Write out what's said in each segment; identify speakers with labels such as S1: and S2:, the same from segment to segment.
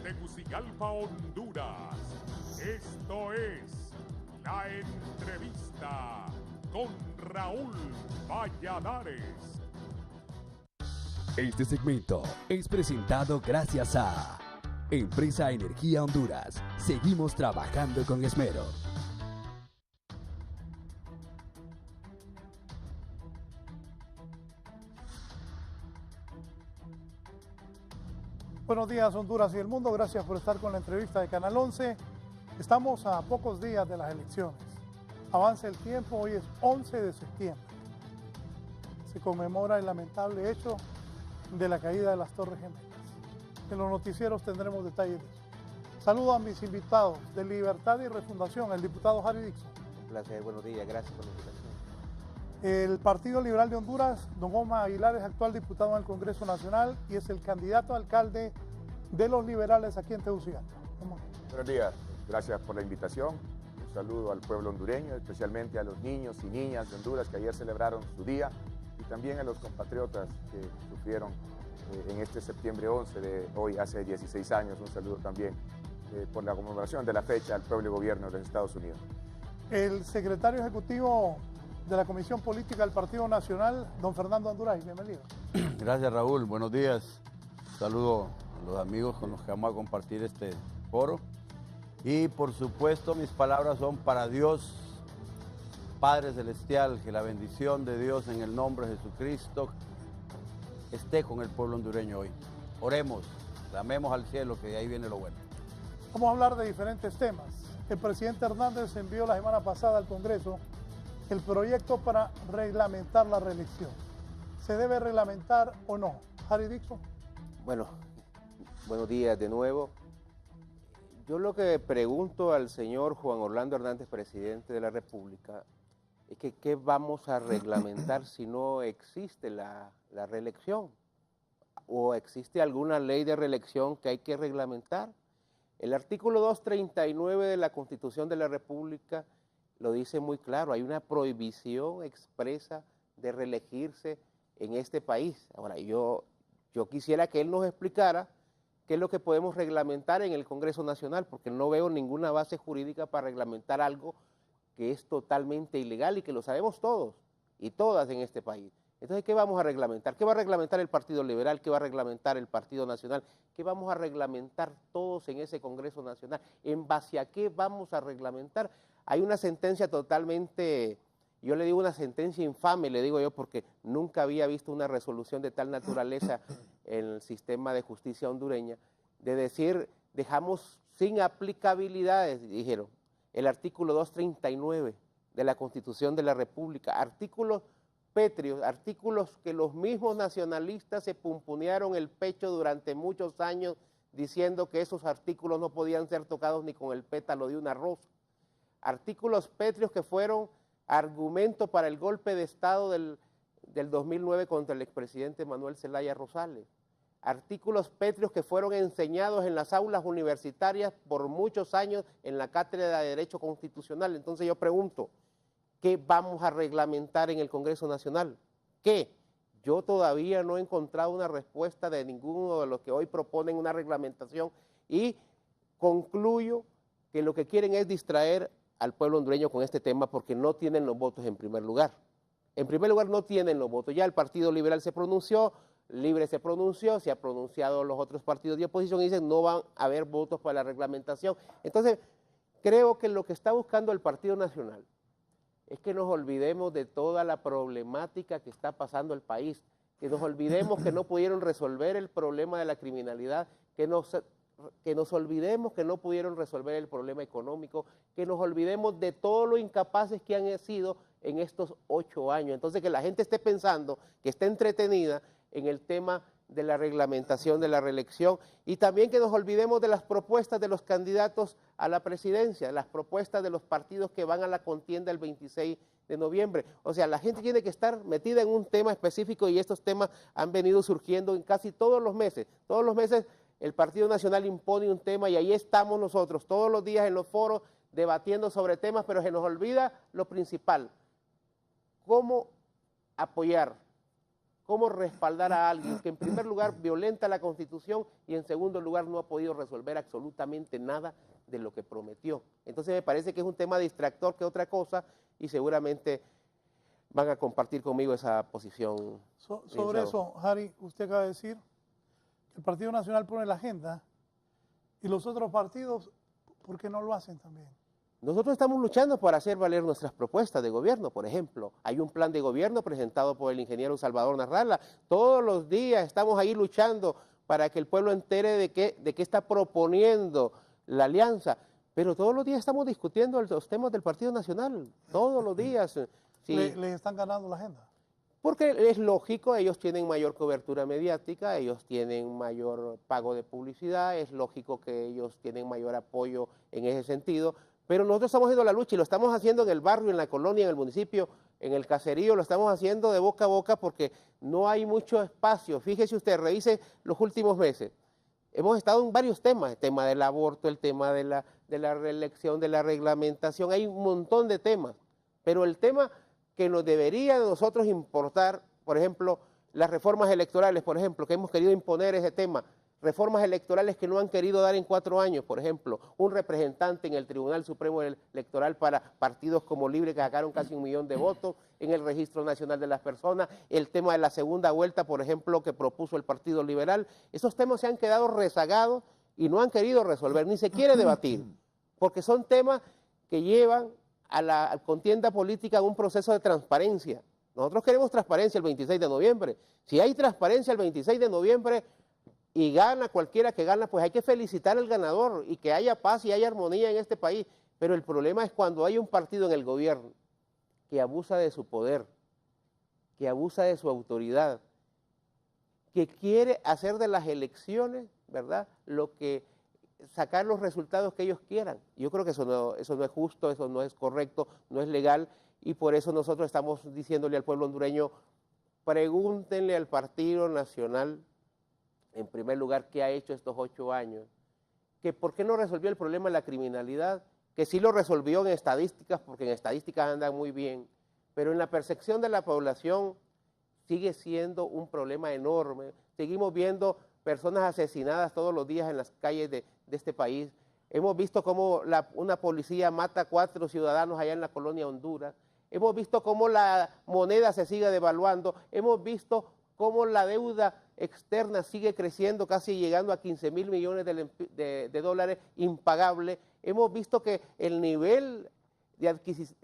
S1: Tegucigalpa, Honduras. Esto es La Entrevista con Raúl Valladares.
S2: Este segmento es presentado gracias a Empresa Energía Honduras. Seguimos trabajando con esmero.
S3: Buenos días, Honduras y el mundo. Gracias por estar con la entrevista de Canal 11. Estamos a pocos días de las elecciones. Avanza el tiempo, hoy es 11 de septiembre. Se conmemora el lamentable hecho de la caída de las Torres Gemelas. En los noticieros tendremos detalles de eso. Saludo a mis invitados de Libertad y Refundación, el diputado Harry Dixon.
S4: Un placer, buenos días, gracias por la invitación.
S3: El Partido Liberal de Honduras, don Omar Aguilar, es actual diputado en el Congreso Nacional y es el candidato a alcalde de los liberales aquí en Tegucigalpa.
S5: Buenos días, gracias por la invitación. Un saludo al pueblo hondureño, especialmente a los niños y niñas de Honduras que ayer celebraron su día y también a los compatriotas que sufrieron en este septiembre 11 de hoy, hace 16 años. Un saludo también por la conmemoración de la fecha al pueblo y gobierno de los Estados Unidos. El secretario ejecutivo de la Comisión Política del Partido Nacional, don Fernando Anduray, bienvenido.
S6: Gracias, Raúl, buenos días. Saludo a los amigos con los que vamos a compartir este foro. Y por supuesto mis palabras son para Dios, Padre Celestial, que la bendición de Dios en el nombre de Jesucristo esté con el pueblo hondureño hoy. Oremos, clamemos al cielo, que de ahí viene lo bueno.
S3: Vamos a hablar de diferentes temas. El presidente Hernández envió la semana pasada al Congreso el proyecto para reglamentar la reelección. ¿Se debe reglamentar o no? Harry Dixon.
S4: Bueno, buenos días de nuevo. Yo lo que pregunto al señor Juan Orlando Hernández, presidente de la República, es que ¿qué vamos a reglamentar si no existe la reelección? ¿O existe alguna ley de reelección que hay que reglamentar? El artículo 239 de la Constitución de la República lo dice muy claro, hay una prohibición expresa de reelegirse en este país. Ahora, yo quisiera que él nos explicara qué es lo que podemos reglamentar en el Congreso Nacional, porque no veo ninguna base jurídica para reglamentar algo que es totalmente ilegal y que lo sabemos todos y todas en este país. Entonces, ¿qué vamos a reglamentar? ¿Qué va a reglamentar el Partido Liberal? ¿Qué va a reglamentar el Partido Nacional? ¿Qué vamos a reglamentar todos en ese Congreso Nacional? ¿En base a qué vamos a reglamentar? Hay una sentencia totalmente, yo le digo una sentencia infame, le digo yo, porque nunca había visto una resolución de tal naturaleza en el sistema de justicia hondureña, de decir, dejamos sin aplicabilidades, dijeron, el artículo 239 de la Constitución de la República, artículos pétreos, artículos que los mismos nacionalistas se pumponearon el pecho durante muchos años diciendo que esos artículos no podían ser tocados ni con el pétalo de una rosa. Artículos pétreos que fueron argumento para el golpe de Estado del 2009 contra el expresidente Manuel Zelaya Rosales. Artículos pétreos que fueron enseñados en las aulas universitarias por muchos años en la Cátedra de Derecho Constitucional. Entonces yo pregunto, ¿qué vamos a reglamentar en el Congreso Nacional? ¿Qué? Yo todavía no he encontrado una respuesta de ninguno de los que hoy proponen una reglamentación y concluyo que lo que quieren es distraer al pueblo hondureño con este tema porque no tienen los votos en primer lugar. En primer lugar no tienen los votos. Ya el Partido Liberal se pronunció, Libre se pronunció, se han pronunciado los otros partidos de oposición y dicen no van a haber votos para la reglamentación. Entonces, creo que lo que está buscando el Partido Nacional es que nos olvidemos de toda la problemática que está pasando el país, que nos olvidemos que no pudieron resolver el problema de la criminalidad, que nos olvidemos que no pudieron resolver el problema económico, que nos olvidemos de todo lo incapaces que han sido en estos 8 años. Entonces, que la gente esté pensando, que esté entretenida en el tema de la reglamentación de la reelección y también que nos olvidemos de las propuestas de los candidatos a la presidencia, las propuestas de los partidos que van a la contienda el 26 de noviembre. O sea, la gente tiene que estar metida en un tema específico y estos temas han venido surgiendo en casi todos los meses. Todos los meses el Partido Nacional impone un tema y ahí estamos nosotros todos los días en los foros debatiendo sobre temas, pero se nos olvida lo principal, cómo apoyar cómo respaldar a alguien que en primer lugar violenta la Constitución y en segundo lugar no ha podido resolver absolutamente nada de lo que prometió. Entonces me parece que es un tema distractor que otra cosa y seguramente van a compartir conmigo esa posición.
S3: Sobre eso, Harry, usted acaba de decir que el Partido Nacional pone la agenda y los otros partidos, ¿por qué no lo hacen también?
S4: Nosotros estamos luchando por hacer valer nuestras propuestas de gobierno, por ejemplo. Hay un plan de gobierno presentado por el ingeniero Salvador Narrala. Todos los días estamos ahí luchando para que el pueblo entere de qué está proponiendo la alianza. Pero todos los días estamos discutiendo los temas del Partido Nacional, todos los días. Sí.
S3: ¿Les están ganando la agenda?
S4: Porque es lógico, ellos tienen mayor cobertura mediática, ellos tienen mayor pago de publicidad, es lógico que ellos tienen mayor apoyo en ese sentido, pero nosotros estamos haciendo la lucha y lo estamos haciendo en el barrio, en la colonia, en el municipio, en el caserío, lo estamos haciendo de boca a boca porque no hay mucho espacio. Fíjese usted, revise los últimos meses. Hemos estado en varios temas, el tema del aborto, el tema de la reelección, de la reglamentación, hay un montón de temas, pero el tema que nos debería de nosotros importar, por ejemplo, las reformas electorales, por ejemplo, que hemos querido imponer ese tema, reformas electorales que no han querido dar en 4 años, por ejemplo, un representante en el Tribunal Supremo Electoral para partidos como Libre que sacaron casi 1 millón de votos, en el Registro Nacional de las Personas, el tema de la segunda vuelta, por ejemplo, que propuso el Partido Liberal, esos temas se han quedado rezagados y no han querido resolver, ni se quiere debatir, porque son temas que llevan a la contienda política un proceso de transparencia. Nosotros queremos transparencia el 26 de noviembre. Si hay transparencia el 26 de noviembre y gana cualquiera que gana, pues hay que felicitar al ganador y que haya paz y haya armonía en este país. Pero el problema es cuando hay un partido en el gobierno que abusa de su poder, que abusa de su autoridad, que quiere hacer de las elecciones, ¿verdad?, sacar los resultados que ellos quieran. Yo creo que eso no es justo, eso no es correcto, no es legal, y por eso nosotros estamos diciéndole al pueblo hondureño, pregúntenle al Partido Nacional, en primer lugar, qué ha hecho estos 8 años, que por qué no resolvió el problema de la criminalidad, que sí lo resolvió en estadísticas, porque en estadísticas andan muy bien, pero en la percepción de la población sigue siendo un problema enorme. Seguimos viendo personas asesinadas todos los días en las calles de este país. Hemos visto cómo una policía mata a 4 ciudadanos allá en la colonia Honduras. Hemos visto cómo la moneda se sigue devaluando. Hemos visto cómo la deuda externa sigue creciendo, casi llegando a 15.000 millones de dólares impagable. Hemos visto que el nivel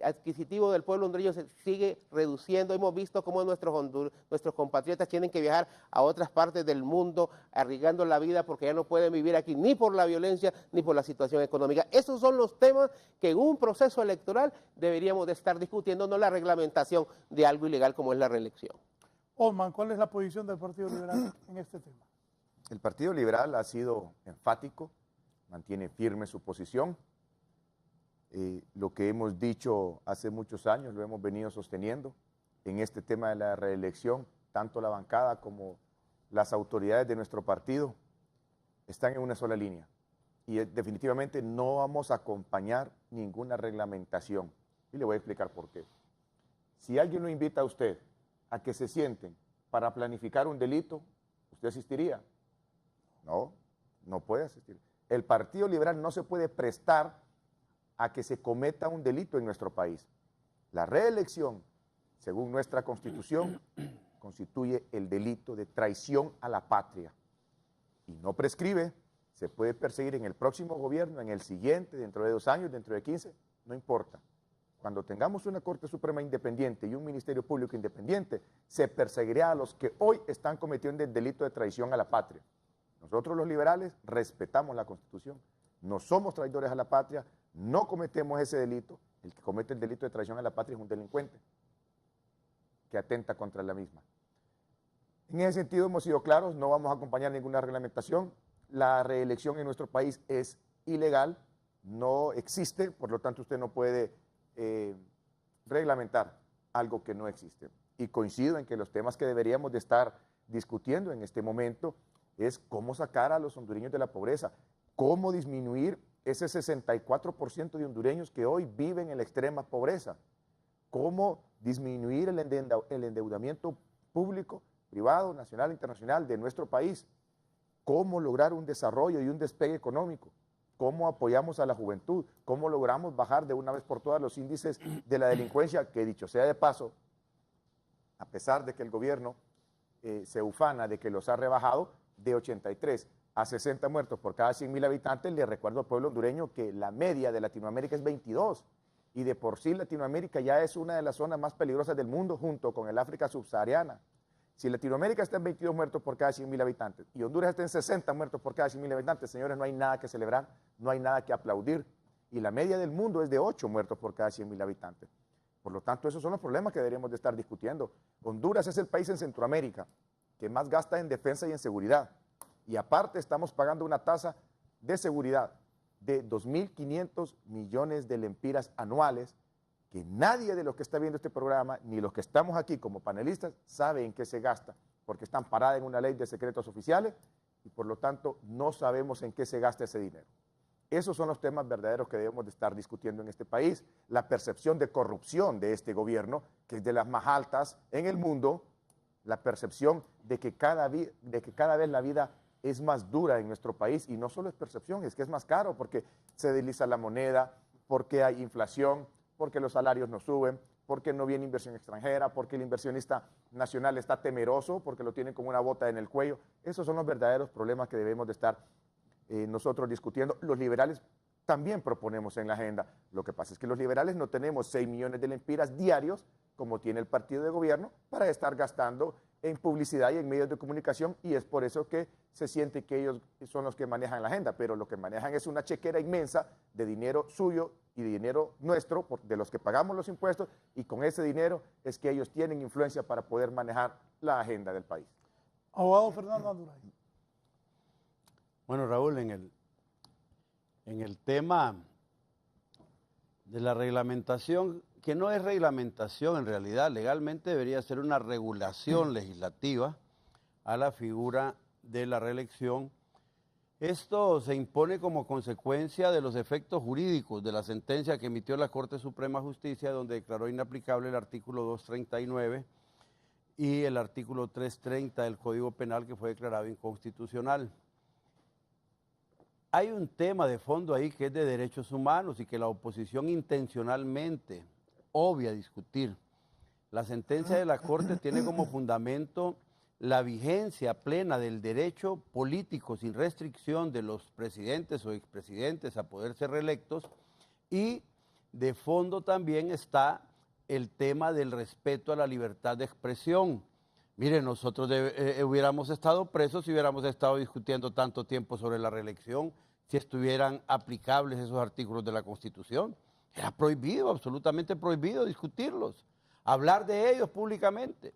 S4: adquisitivo del pueblo hondureño se sigue reduciendo. Hemos visto cómo nuestros compatriotas tienen que viajar a otras partes del mundo arriesgando la vida porque ya no pueden vivir aquí ni por la violencia ni por la situación económica. Esos son los temas que en un proceso electoral deberíamos de estar discutiendo, no la reglamentación de algo ilegal como es la reelección.
S3: Osman, ¿cuál es la posición del Partido Liberal en este tema?
S5: El Partido Liberal ha sido enfático, mantiene firme su posición. Lo que hemos dicho hace muchos años lo hemos venido sosteniendo en este tema de la reelección. Tanto la bancada como las autoridades de nuestro partido están en una sola línea y definitivamente no vamos a acompañar ninguna reglamentación y le voy a explicar por qué. Si alguien lo invita a usted a que se sienten para planificar un delito, ¿usted asistiría? No, no puede asistir. El Partido Liberal no se puede prestar a que se cometa un delito en nuestro país. La reelección, según nuestra Constitución, constituye el delito de traición a la patria y no prescribe, se puede perseguir en el próximo gobierno, en el siguiente, dentro de 2 años, dentro de 15, no importa. Cuando tengamos una Corte Suprema independiente y un Ministerio Público independiente, se perseguirá a los que hoy están cometiendo el delito de traición a la patria. Nosotros los liberales respetamos la Constitución, no somos traidores a la patria, no cometemos ese delito. El que comete el delito de traición a la patria es un delincuente que atenta contra la misma. En ese sentido hemos sido claros, no vamos a acompañar ninguna reglamentación. La reelección en nuestro país es ilegal, no existe, por lo tanto usted no puede reglamentar algo que no existe. Y coincido en que los temas que deberíamos de estar discutiendo en este momento es cómo sacar a los hondureños de la pobreza, cómo disminuir ese 64% de hondureños que hoy viven en la extrema pobreza, cómo disminuir el endeudamiento público privado, nacional, internacional de nuestro país. ¿Cómo lograr un desarrollo y un despegue económico? ¿Cómo apoyamos a la juventud? ¿Cómo logramos bajar de una vez por todas los índices de la delincuencia? Que dicho sea de paso, a pesar de que el gobierno se ufana de que los ha rebajado de 83 a 60 muertos por cada 100.000 habitantes, le recuerdo al pueblo hondureño que la media de Latinoamérica es 22, y de por sí Latinoamérica ya es una de las zonas más peligrosas del mundo junto con el África subsahariana. Si Latinoamérica está en 22 muertos por cada 100.000 habitantes y Honduras está en 60 muertos por cada 100.000 habitantes, señores, no hay nada que celebrar, no hay nada que aplaudir. Y la media del mundo es de 8 muertos por cada 100.000 habitantes. Por lo tanto, esos son los problemas que deberíamos de estar discutiendo. Honduras es el país en Centroamérica que más gasta en defensa y en seguridad. Y aparte estamos pagando una tasa de seguridad de 2.500 millones de lempiras anuales, que nadie de los que está viendo este programa, ni los que estamos aquí como panelistas, sabe en qué se gasta, porque están paradas en una ley de secretos oficiales y por lo tanto no sabemos en qué se gasta ese dinero. Esos son los temas verdaderos que debemos de estar discutiendo en este país. La percepción de corrupción de este gobierno, que es de las más altas en el mundo, la percepción de que cada vez la vida es más dura en nuestro país, y no solo es percepción, es que es más caro porque se desliza la moneda, porque hay inflación, porque los salarios no suben, porque no viene inversión extranjera, porque el inversionista nacional está temeroso, porque lo tienen como una bota en el cuello. Esos son los verdaderos problemas que debemos de estar nosotros discutiendo. Los liberales también proponemos en la agenda. Lo que pasa es que los liberales no tenemos 6 millones de lempiras diarios, como tiene el partido de gobierno, para estar gastando en publicidad y en medios de comunicación, y es por eso que se siente que ellos son los que manejan la agenda, pero lo que manejan es una chequera inmensa de dinero suyo y de dinero nuestro, de los que pagamos los impuestos, y con ese dinero es que ellos tienen influencia para poder manejar la agenda del país.
S3: Abogado Fernando Anduray.
S6: Bueno, Raúl, en el tema de la reglamentación, que no es reglamentación en realidad, legalmente debería ser una regulación legislativa a la figura de la reelección. Esto se impone como consecuencia de los efectos jurídicos de la sentencia que emitió la Corte Suprema de Justicia, donde declaró inaplicable el artículo 239 y el artículo 330 del Código Penal, que fue declarado inconstitucional. Hay un tema de fondo ahí que es de derechos humanos y que la oposición intencionalmente obvia discutir. La sentencia de la Corte tiene como fundamento la vigencia plena del derecho político sin restricción de los presidentes o expresidentes a poder ser reelectos, y de fondo también está el tema del respeto a la libertad de expresión. Mire, nosotros hubiéramos estado presos si hubiéramos estado discutiendo tanto tiempo sobre la reelección, si estuvieran aplicables esos artículos de la Constitución. Era prohibido, absolutamente prohibido discutirlos, hablar de ellos públicamente.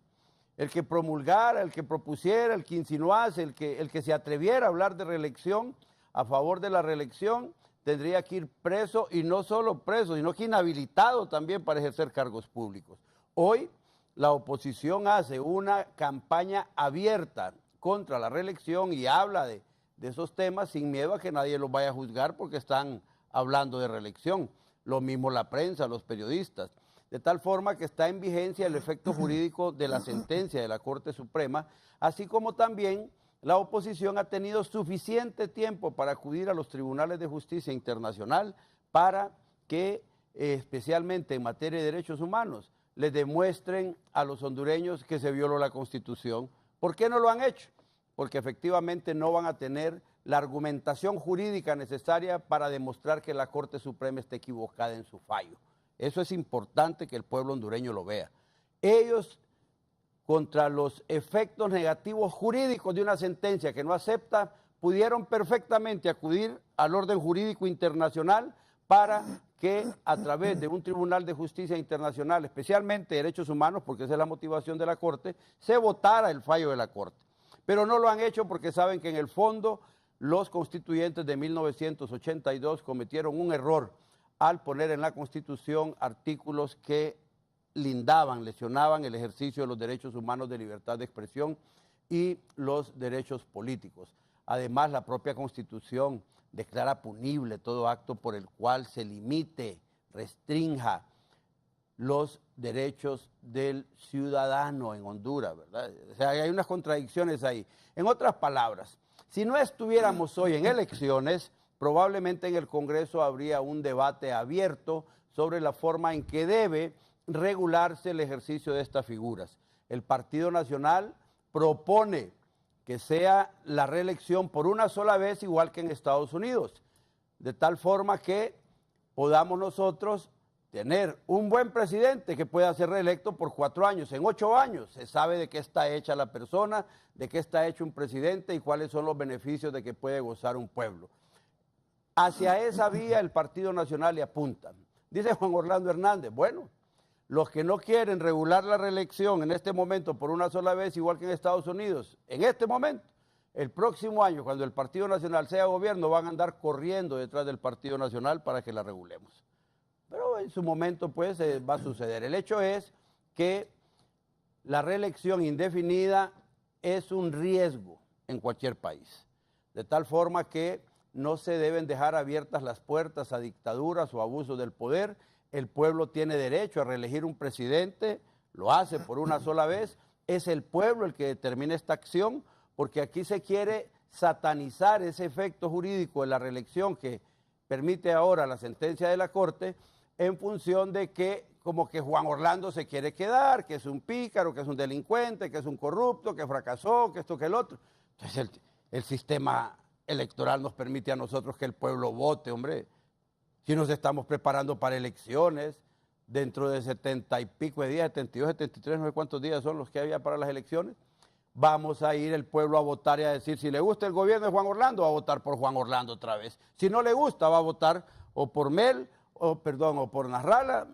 S6: El que promulgara, el que propusiera, el que insinuase, el que se atreviera a hablar de reelección, a favor de la reelección, tendría que ir preso, y no solo preso, sino que inhabilitado también para ejercer cargos públicos. Hoy la oposición hace una campaña abierta contra la reelección y habla de esos temas sin miedo a que nadie los vaya a juzgar porque están hablando de reelección. Lo mismo la prensa, los periodistas. De tal forma que está en vigencia el efecto jurídico de la sentencia de la Corte Suprema, así como también la oposición ha tenido suficiente tiempo para acudir a los tribunales de justicia internacional para que, especialmente en materia de derechos humanos, les demuestren a los hondureños que se violó la Constitución. ¿Por qué no lo han hecho? Porque efectivamente no van a tener la argumentación jurídica necesaria para demostrar que la Corte Suprema está equivocada en su fallo. Eso es importante que el pueblo hondureño lo vea. Ellos, contra los efectos negativos jurídicos de una sentencia que no acepta, pudieron perfectamente acudir al orden jurídico internacional para que a través de un tribunal de justicia internacional, especialmente de derechos humanos, porque esa es la motivación de la Corte, se votara el fallo de la Corte. Pero no lo han hecho porque saben que en el fondo los constituyentes de 1982 cometieron un error al poner en la Constitución artículos que lesionaban el ejercicio de los derechos humanos de libertad de expresión y los derechos políticos. Además, la propia Constitución declara punible todo acto por el cual se limite, restrinja los derechos del ciudadano en Honduras, ¿verdad? O sea, hay unas contradicciones ahí. En otras palabras, si no estuviéramos hoy en elecciones, probablemente en el Congreso habría un debate abierto sobre la forma en que debe regularse el ejercicio de estas figuras. El Partido Nacional propone que sea la reelección por una sola vez, igual que en Estados Unidos, de tal forma que podamos nosotros tener un buen presidente que pueda ser reelecto por 4 años. En 8 años se sabe de qué está hecha la persona, de qué está hecho un presidente y cuáles son los beneficios de que puede gozar un pueblo. Hacia esa vía el Partido Nacional le apunta. Dice Juan Orlando Hernández, bueno, los que no quieren regular la reelección en este momento por una sola vez, igual que en Estados Unidos, en este momento, el próximo año, cuando el Partido Nacional sea gobierno, van a andar corriendo detrás del Partido Nacional para que la regulemos. Pero en su momento, pues, va a suceder. El hecho es que la reelección indefinida es un riesgo en cualquier país, de tal forma que no se deben dejar abiertas las puertas a dictaduras o abusos del poder. El pueblo tiene derecho a reelegir un presidente, lo hace por una sola vez, es el pueblo el que determina esta acción, porque aquí se quiere satanizar ese efecto jurídico de la reelección que permite ahora la sentencia de la Corte, en función de que como que Juan Orlando se quiere quedar, que es un pícaro, que es un delincuente, que es un corrupto, que fracasó, que esto, que el otro. Entonces el sistema electoral nos permite a nosotros que el pueblo vote, hombre. Si nos estamos preparando para elecciones, dentro de 70 y pico de días, 72, 73, no sé cuántos días son los que había para las elecciones, vamos a ir el pueblo a votar y a decir, si le gusta el gobierno de Juan Orlando, va a votar por Juan Orlando otra vez. Si no le gusta, va a votar o por Mel, o por Nasralla,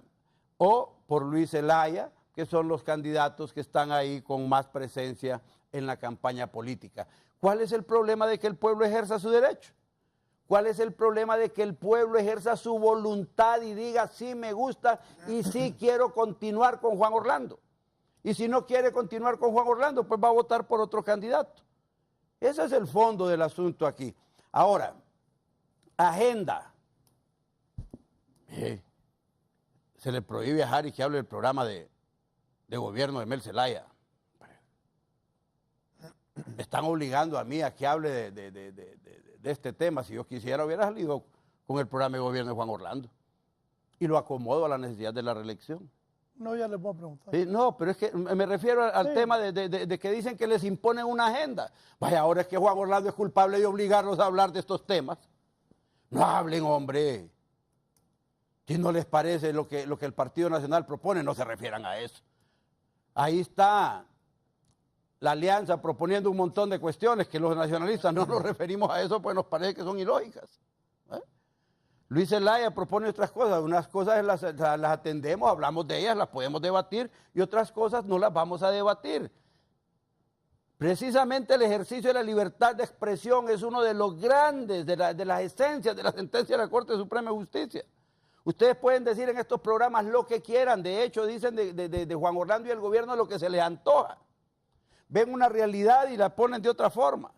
S6: o por Luis Zelaya, que son los candidatos que están ahí con más presencia en la campaña política. ¿Cuál es el problema de que el pueblo ejerza su derecho? ¿Cuál es el problema de que el pueblo ejerza su voluntad y diga, sí me gusta y sí quiero continuar con Juan Orlando? Y si no quiere continuar con Juan Orlando, pues va a votar por otro candidato. Ese es el fondo del asunto aquí. Ahora, agenda. Se le prohíbe a Harry que hable del programa de gobierno de Mel Zelaya. Me están obligando a mí a que hable de este tema. Si yo quisiera, hubiera salido con el programa de gobierno de Juan Orlando. Y lo acomodo a la necesidad de la reelección.
S3: No, ya les voy a preguntar.
S6: Sí, no, pero es que me refiero al tema de que dicen que les imponen una agenda. Vaya, ahora es que Juan Orlando es culpable de obligarlos a hablar de estos temas. No hablen, hombre. Si no les parece lo que el Partido Nacional propone, no se refieran a eso. Ahí está la alianza proponiendo un montón de cuestiones que los nacionalistas no nos referimos a eso, pues nos parece que son ilógicas. Luis Zelaya propone otras cosas, unas cosas las atendemos, hablamos de ellas, las podemos debatir, y otras cosas no las vamos a debatir. Precisamente el ejercicio de la libertad de expresión es uno de los grandes, de las esencias de la sentencia de la Corte Suprema de Justicia. Ustedes pueden decir en estos programas lo que quieran, de hecho dicen de Juan Orlando y el gobierno lo que se les antoja. Ven una realidad y la ponen de otra forma.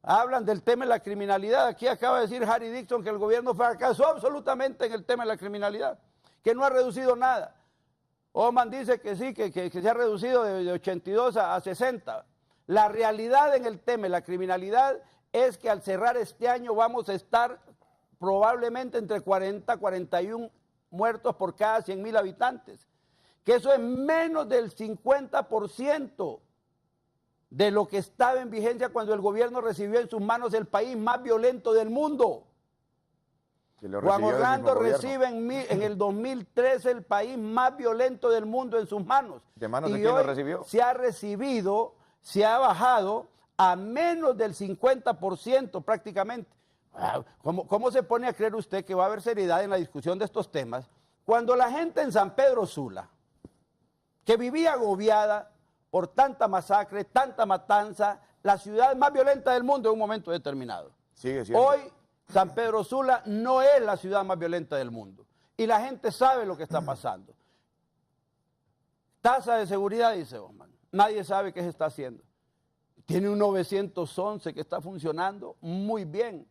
S6: Hablan del tema de la criminalidad. Aquí acaba de decir Harry Dixon que el gobierno fracasó absolutamente en el tema de la criminalidad, que no ha reducido nada. Oman dice que sí, que se ha reducido de 82 a 60. La realidad en el tema de la criminalidad es que al cerrar este año vamos a estar probablemente entre 40 y 41 muertos por cada 100,000 habitantes, que eso es menos del 50% de lo que estaba en vigencia cuando el gobierno recibió en sus manos el país más violento del mundo. Juan Orlando recibe en el 2013 el país más violento del mundo en sus manos.
S5: ¿De manos de quién lo recibió?
S6: Se ha bajado a menos del 50% prácticamente. ¿Cómo se pone a creer usted que va a haber seriedad en la discusión de estos temas cuando la gente en San Pedro Sula, que vivía agobiada por tanta masacre, tanta matanza, la ciudad más violenta del mundo en un momento determinado?
S5: Sigue siendo.
S6: Hoy San Pedro Sula no es la ciudad más violenta del mundo y la gente sabe lo que está pasando. Tasa de seguridad, dice Osman, nadie sabe qué se está haciendo. Tiene un 911 que está funcionando muy bien.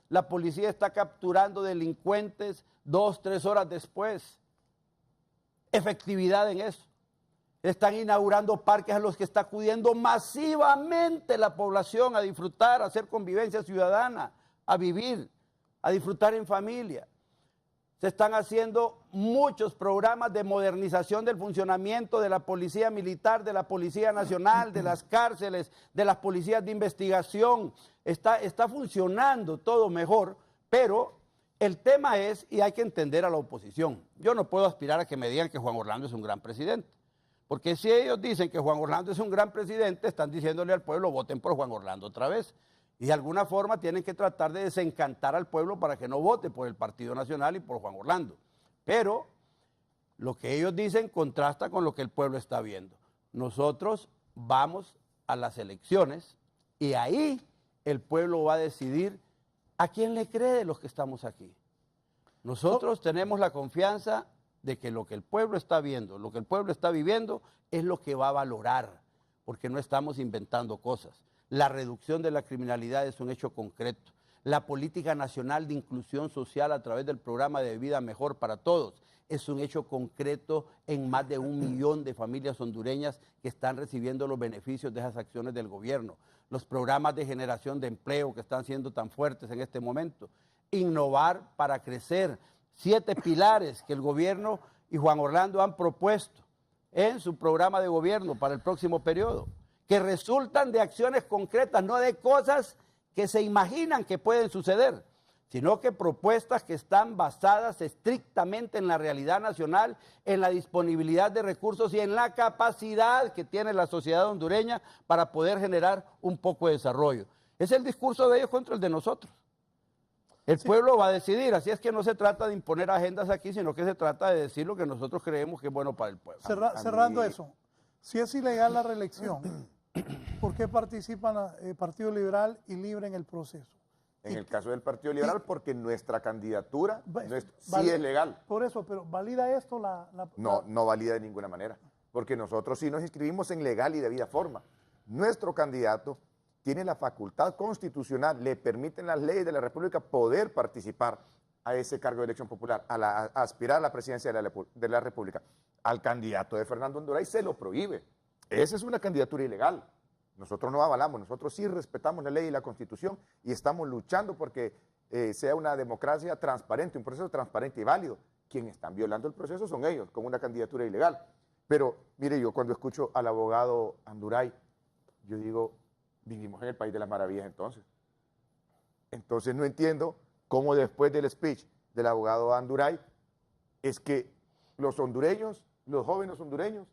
S6: La policía está capturando delincuentes 2, 3 horas después. efectividad en eso. Están inaugurando parques a los que está acudiendo masivamente la población a disfrutar, a hacer convivencia ciudadana, a vivir, a disfrutar en familia. Se están haciendo muchos programas de modernización del funcionamiento de la Policía Militar, de la Policía Nacional, de las cárceles, de las policías de investigación. Está funcionando todo mejor, pero el tema es, y hay que entender a la oposición, yo no puedo aspirar a que me digan que Juan Orlando es un gran presidente, porque si ellos dicen que Juan Orlando es un gran presidente, están diciéndole al pueblo, voten por Juan Orlando otra vez. Y de alguna forma tienen que tratar de desencantar al pueblo para que no vote por el Partido Nacional y por Juan Orlando. Pero lo que ellos dicen contrasta con lo que el pueblo está viendo. Nosotros vamos a las elecciones y ahí el pueblo va a decidir a quién le cree de los que estamos aquí. Nosotros tenemos la confianza de que lo que el pueblo está viendo, lo que el pueblo está viviendo, es lo que va a valorar, porque no estamos inventando cosas. La reducción de la criminalidad es un hecho concreto. La política nacional de inclusión social a través del programa de vida mejor para todos es un hecho concreto en más de 1 millón de familias hondureñas que están recibiendo los beneficios de esas acciones del gobierno. Los programas de generación de empleo que están siendo tan fuertes en este momento. Innovar para crecer. 7 pilares que el gobierno y Juan Orlando han propuesto en su programa de gobierno para el próximo periodo, que resultan de acciones concretas, no de cosas que se imaginan que pueden suceder, sino que propuestas que están basadas estrictamente en la realidad nacional, en la disponibilidad de recursos y en la capacidad que tiene la sociedad hondureña para poder generar un poco de desarrollo. Es el discurso de ellos contra el de nosotros. El pueblo va a decidir, así es que no se trata de imponer agendas aquí, sino que se trata de decir lo que nosotros creemos que es bueno para el pueblo.
S3: Cerrando eso, si es ilegal la reelección, ¿por qué participan el Partido Liberal y Libre en el proceso?
S5: En el caso del Partido Liberal, porque nuestra candidatura sí es legal.
S3: Por eso, pero ¿valida esto
S5: No valida de ninguna manera, porque nosotros sí nos inscribimos en legal y debida forma. Nuestro candidato tiene la facultad constitucional, le permiten las leyes de la República poder participar a ese cargo de elección popular, a aspirar a la presidencia de la República. Al candidato de Fernando Honduray se lo prohíbe. Esa es una candidatura ilegal. Nosotros no avalamos, nosotros sí respetamos la ley y la Constitución y estamos luchando porque sea una democracia transparente, un proceso transparente y válido. Quienes están violando el proceso son ellos, con una candidatura ilegal. Pero, mire, yo cuando escucho al abogado Anduray, yo digo, vivimos en el país de las maravillas entonces. Entonces no entiendo cómo después del speech del abogado Anduray, es que los hondureños, los jóvenes hondureños,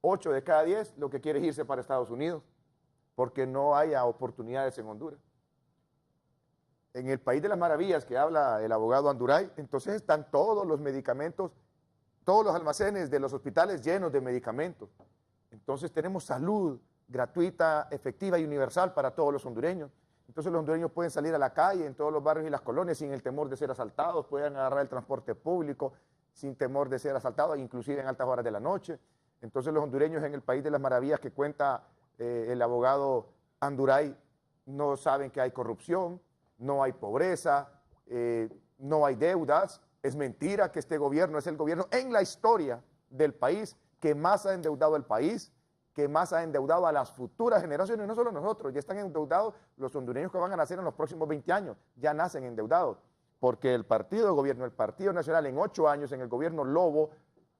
S5: 8 de cada 10 lo que quiere es irse para Estados Unidos, porque no haya oportunidades en Honduras. En el país de las maravillas que habla el abogado Anduray, entonces están todos los medicamentos, todos los almacenes de los hospitales llenos de medicamentos. Entonces tenemos salud gratuita, efectiva y universal para todos los hondureños. Entonces los hondureños pueden salir a la calle en todos los barrios y las colonias sin el temor de ser asaltados, pueden agarrar el transporte público sin temor de ser asaltados, inclusive en altas horas de la noche. Entonces los hondureños en el país de las maravillas que cuenta el abogado Anduray no saben que hay corrupción, no hay pobreza, no hay deudas. Es mentira que este gobierno es el gobierno en la historia del país que más ha endeudado el país, que más ha endeudado a las futuras generaciones, no solo nosotros, ya están endeudados los hondureños que van a nacer en los próximos 20 años, ya nacen endeudados, porque el partido de gobierno, el Partido Nacional en 8 años, en el gobierno Lobo,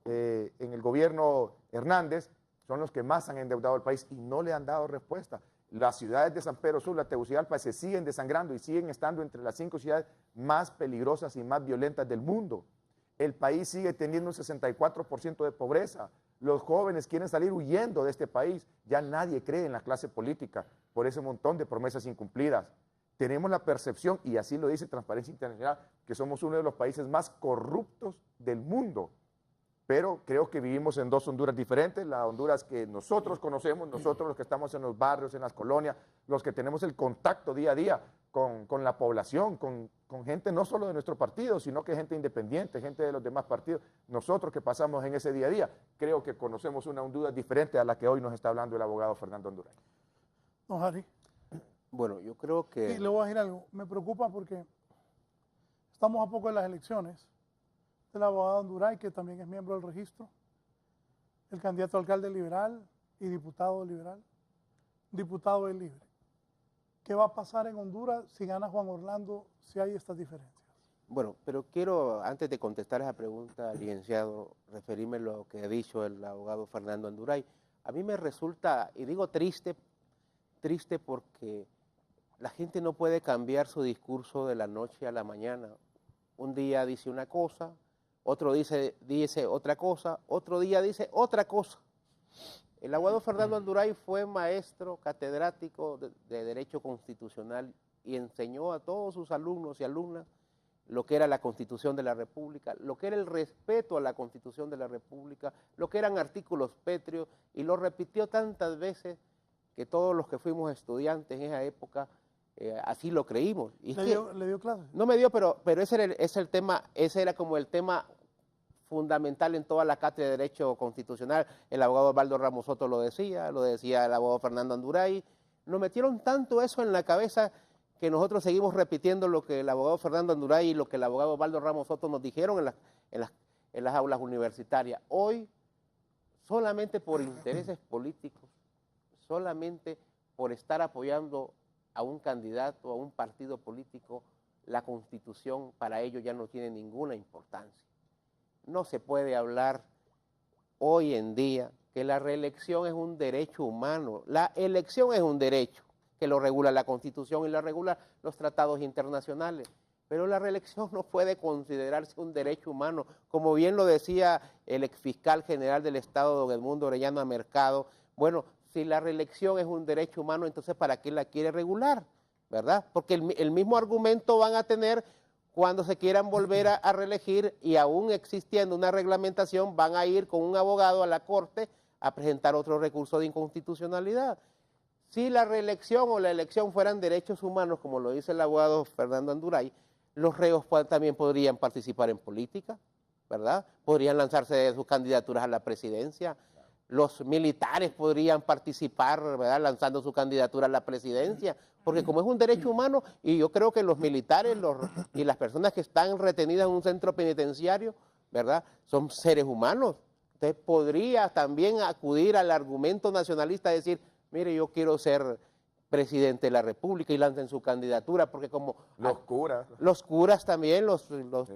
S5: en el gobierno Hernández, son los que más han endeudado al país y no le han dado respuesta. Las ciudades de San Pedro Sula, Tegucigalpa se siguen desangrando y siguen estando entre las 5 ciudades más peligrosas y más violentas del mundo. El país sigue teniendo un 64% de pobreza. Los jóvenes quieren salir huyendo de este país. Ya nadie cree en la clase política por ese montón de promesas incumplidas. Tenemos la percepción, y así lo dice Transparencia Internacional, que somos uno de los países más corruptos del mundo. Pero creo que vivimos en 2 Honduras diferentes, la Honduras que nosotros conocemos, nosotros los que estamos en los barrios, en las colonias, los que tenemos el contacto día a día con la población, con gente no solo de nuestro partido, sino que gente independiente, gente de los demás partidos. Nosotros que pasamos en ese día a día, creo que conocemos una Honduras diferente a la que hoy nos está hablando el abogado Fernando Honduray.
S3: Don Harry.
S4: Bueno, yo creo que...
S3: Y le voy a decir algo, me preocupa porque estamos a poco de las elecciones. El abogado Honduray, que también es miembro del registro, el candidato a alcalde liberal y diputado liberal, diputado del Libre. ¿Qué va a pasar en Honduras si gana Juan Orlando, si hay estas diferencias?
S4: Bueno, pero quiero, antes de contestar esa pregunta, licenciado, referirme a lo que ha dicho el abogado Fernando Anduray. A mí me resulta, y digo triste porque la gente no puede cambiar su discurso de la noche a la mañana. Un día dice una cosa, otro dice otra cosa, otro día dice otra cosa. El abogado Fernando Anduray fue maestro catedrático de Derecho Constitucional y enseñó a todos sus alumnos y alumnas lo que era la Constitución de la República, lo que era el respeto a la Constitución de la República, lo que eran artículos pétreos, y lo repitió tantas veces que todos los que fuimos estudiantes en esa época así lo creímos. Y
S3: ¿Le dio clase?
S4: No me dio, pero ese era como el tema fundamental en toda la cátedra de Derecho Constitucional. El abogado Osvaldo Ramos Soto lo decía el abogado Fernando Anduray. Nos metieron tanto eso en la cabeza que nosotros seguimos repitiendo lo que el abogado Fernando Anduray y lo que el abogado Osvaldo Ramos Soto nos dijeron en las aulas universitarias. Hoy, solamente por intereses políticos, solamente por estar apoyando a un candidato, a un partido político, la Constitución para ellos ya no tiene ninguna importancia. No se puede hablar hoy en día que la reelección es un derecho humano. La elección es un derecho que lo regula la Constitución y lo regula los tratados internacionales. Pero la reelección no puede considerarse un derecho humano, como bien lo decía el exfiscal general del Estado, don Edmundo Orellana Mercado. Bueno, si la reelección es un derecho humano, entonces ¿para qué la quiere regular? ¿Verdad? Porque el mismo argumento van a tener cuando se quieran volver a reelegir, y aún existiendo una reglamentación, van a ir con un abogado a la Corte a presentar otro recurso de inconstitucionalidad. Si la reelección o la elección fueran derechos humanos, como lo dice el abogado Fernando Anduray, los reos también podrían participar en política, ¿verdad? Podrían lanzarse de sus candidaturas a la presidencia. Los militares podrían participar, ¿verdad?, lanzando su candidatura a la presidencia, porque como es un derecho humano, y yo creo que los militares y las personas que están retenidas en un centro penitenciario, ¿verdad?, son seres humanos. Usted podría también acudir al argumento nacionalista, decir, mire, yo quiero ser presidente de la República, y lancen su candidatura, porque como... Los curas también,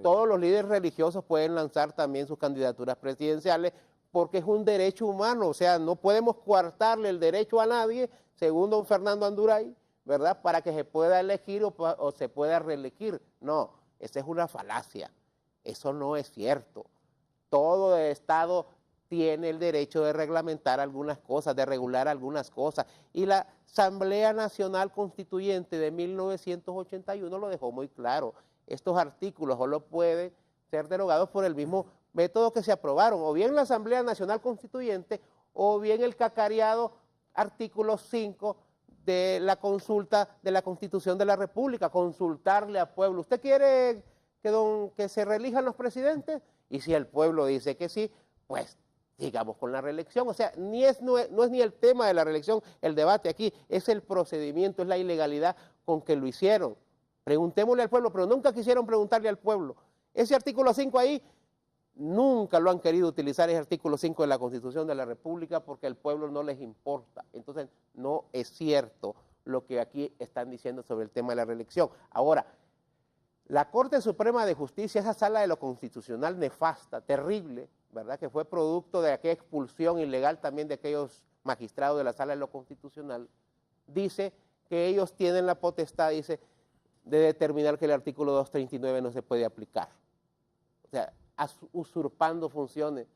S4: todos los líderes religiosos pueden lanzar también sus candidaturas presidenciales, porque es un derecho humano. O sea, no podemos coartarle el derecho a nadie, según don Fernando Anduray, ¿verdad?, para que se pueda elegir o se pueda reelegir. No, esa es una falacia. Eso no es cierto. Todo el Estado tiene el derecho de reglamentar algunas cosas, de regular algunas cosas. Y la Asamblea Nacional Constituyente de 1981 lo dejó muy claro. Estos artículos solo pueden ser derogados por el mismo método que se aprobaron, o bien la Asamblea Nacional Constituyente, o bien el cacareado artículo 5 de la consulta de la Constitución de la República, consultarle al pueblo. ¿Usted quiere que se reelijan los presidentes? Y si el pueblo dice que sí, pues sigamos con la reelección. O sea, no es ni el tema de la reelección el debate aquí, es el procedimiento, es la ilegalidad con que lo hicieron. Preguntémosle al pueblo, pero nunca quisieron preguntarle al pueblo. Ese artículo 5 ahí, nunca lo han querido utilizar, ese artículo 5 de la Constitución de la República, porque al pueblo no les importa. Entonces, no es cierto lo que aquí están diciendo sobre el tema de la reelección. Ahora, la Corte Suprema de Justicia, esa sala de lo constitucional nefasta, terrible, ¿verdad?, que fue producto de aquella expulsión ilegal también de aquellos magistrados de la sala de lo constitucional, dice que ellos tienen la potestad, dice, de determinar que el artículo 239 no se puede aplicar. O sea, usurpando funciones.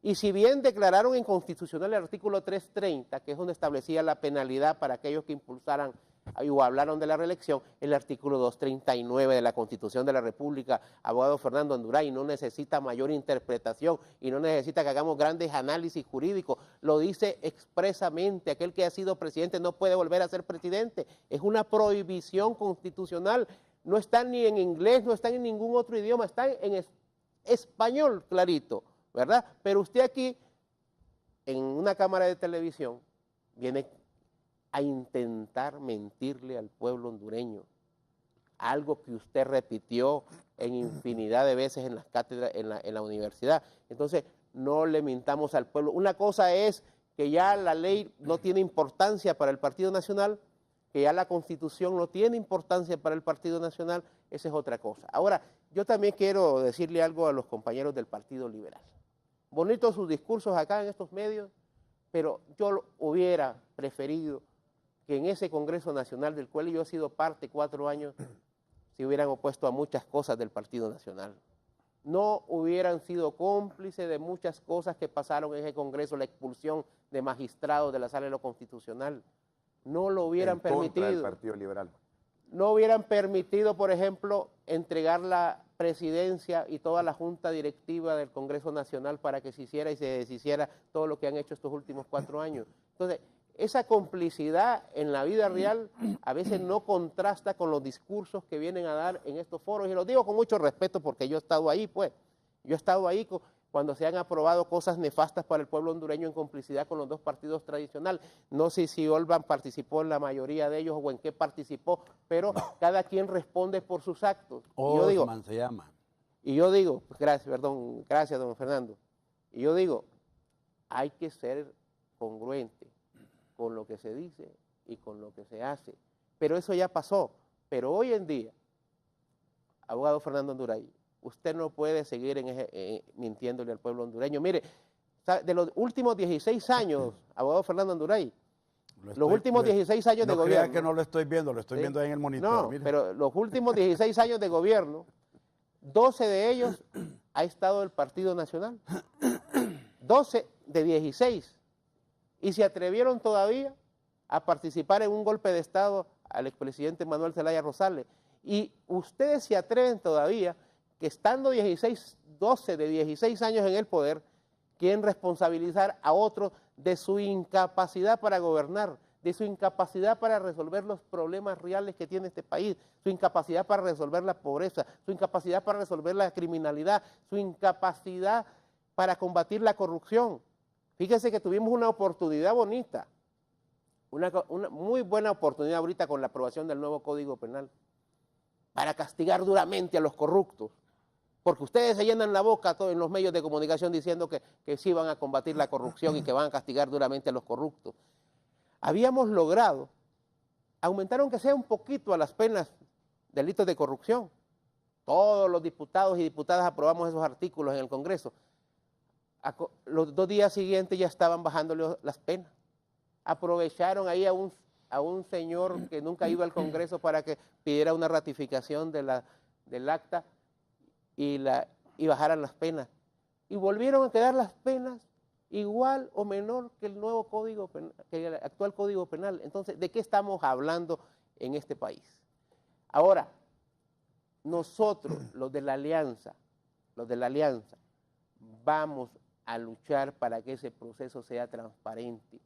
S4: Y si bien declararon inconstitucional el artículo 330, que es donde establecía la penalidad para aquellos que impulsaran o hablaron de la reelección, el artículo 239 de la Constitución de la República, abogado Fernando Anduray, no necesita mayor interpretación y no necesita que hagamos grandes análisis jurídicos. Lo dice expresamente: aquel que ha sido presidente no puede volver a ser presidente. Es una prohibición constitucional. No está ni en inglés, no está en ningún otro idioma, está en español clarito, ¿verdad? Pero usted aquí, en una cámara de televisión, viene a intentar mentirle al pueblo hondureño, algo que usted repitió en infinidad de veces en las cátedras, en la universidad. Entonces, no le mintamos al pueblo. Una cosa es que ya la ley no tiene importancia para el Partido Nacional, que ya la Constitución no tiene importancia para el Partido Nacional, esa es otra cosa. Ahora, yo también quiero decirle algo a los compañeros del Partido Liberal. Bonitos sus discursos acá en estos medios, pero yo hubiera preferido que en ese Congreso Nacional, del cual yo he sido parte 4 años, se hubieran opuesto a muchas cosas del Partido Nacional. No hubieran sido cómplices de muchas cosas que pasaron en ese Congreso, la expulsión de magistrados de la Sala de lo Constitucional. No lo hubieran permitido.
S5: Del Partido Liberal.
S4: No hubieran permitido, por ejemplo, entregar la presidencia y toda la junta directiva del Congreso Nacional para que se hiciera y se deshiciera todo lo que han hecho estos últimos 4 años. Entonces, esa complicidad en la vida real a veces no contrasta con los discursos que vienen a dar en estos foros. Y lo digo con mucho respeto porque yo he estado ahí, pues. Yo he estado ahí cuando se han aprobado cosas nefastas para el pueblo hondureño en complicidad con los 2 partidos tradicionales. No sé si Olban participó en la mayoría de ellos o en qué participó, pero cada quien responde por sus actos.
S6: Osman se llama.
S4: Y yo digo, gracias, don Fernando. Y yo digo, hay que ser congruente con lo que se dice y con lo que se hace. Pero eso ya pasó. Pero hoy en día, abogado Fernando Anduray, usted no puede seguir mintiéndole al pueblo hondureño. Mire, de los últimos 16 años, abogado Fernando Anduray, los últimos 16 años de gobierno.
S6: No crea que no lo estoy viendo, lo estoy viendo ahí en el monitor.
S4: No, mire. Pero los últimos 16 años de gobierno, 12 de ellos ha estado el Partido Nacional. 12 de 16. Y se atrevieron todavía a participar en un golpe de Estado al expresidente Manuel Zelaya Rosales. Y ustedes se atreven todavía que estando 12 de 16 años en el poder, quieren responsabilizar a otros de su incapacidad para gobernar, de su incapacidad para resolver los problemas reales que tiene este país, su incapacidad para resolver la pobreza, su incapacidad para resolver la criminalidad, su incapacidad para combatir la corrupción. Fíjense que tuvimos una oportunidad bonita, una muy buena oportunidad ahorita con la aprobación del nuevo Código Penal para castigar duramente a los corruptos, porque ustedes se llenan la boca en los medios de comunicación diciendo que sí van a combatir la corrupción y que van a castigar duramente a los corruptos. Habíamos logrado aumentar aunque sea un poquito a las penas de delitos de corrupción. Todos los diputados y diputadas aprobamos esos artículos en el Congreso. Los 2 días siguientes ya estaban bajándole las penas. Aprovecharon ahí a un señor que nunca iba al Congreso para que pidiera una ratificación del acta y bajaran las penas. Y volvieron a quedar las penas igual o menor que el nuevo Código Penal, que el actual Código Penal. Entonces, ¿de qué estamos hablando en este país? Ahora, nosotros, los de la alianza, vamos a luchar para que ese proceso sea transparente.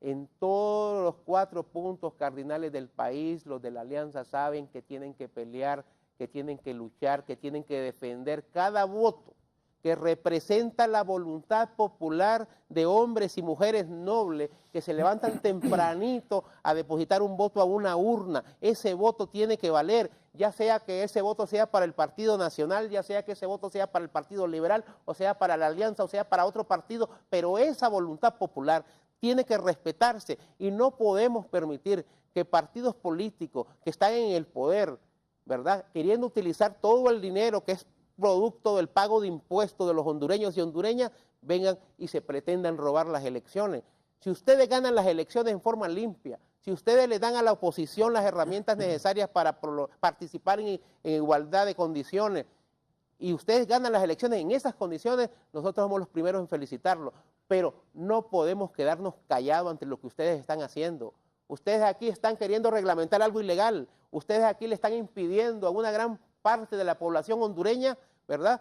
S4: En todos los 4 puntos cardinales del país, los de la alianza saben que tienen que pelear, que tienen que luchar, que tienen que defender cada voto que representa la voluntad popular de hombres y mujeres nobles que se levantan tempranito a depositar un voto a una urna. Ese voto tiene que valer, ya sea que ese voto sea para el Partido Nacional, ya sea que ese voto sea para el Partido Liberal, o sea para la Alianza, o sea para otro partido, pero esa voluntad popular tiene que respetarse y no podemos permitir que partidos políticos que están en el poder, ¿verdad?, queriendo utilizar todo el dinero que es producto del pago de impuestos de los hondureños y hondureñas, vengan y se pretendan robar las elecciones. Si ustedes ganan las elecciones en forma limpia, si ustedes le dan a la oposición las herramientas necesarias para participar en igualdad de condiciones, y ustedes ganan las elecciones en esas condiciones, nosotros somos los primeros en felicitarlos, pero no podemos quedarnos callados ante lo que ustedes están haciendo. Ustedes aquí están queriendo reglamentar algo ilegal, ustedes aquí le están impidiendo a una gran parte de la población hondureña, ¿verdad?,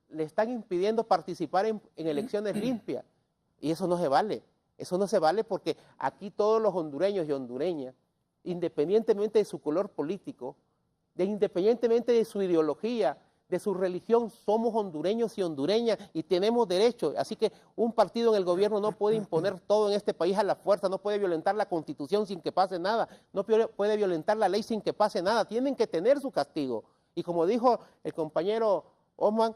S4: le están impidiendo participar en elecciones limpias, y eso no se vale, porque aquí todos los hondureños y hondureñas, independientemente de su color político, independientemente de su ideología, de su religión, somos hondureños y hondureñas y tenemos derecho. Así que un partido en el gobierno no puede imponer todo en este país a la fuerza, no puede violentar la Constitución sin que pase nada, no puede violentar la ley sin que pase nada, tienen que tener su castigo. Y como dijo el compañero Osman,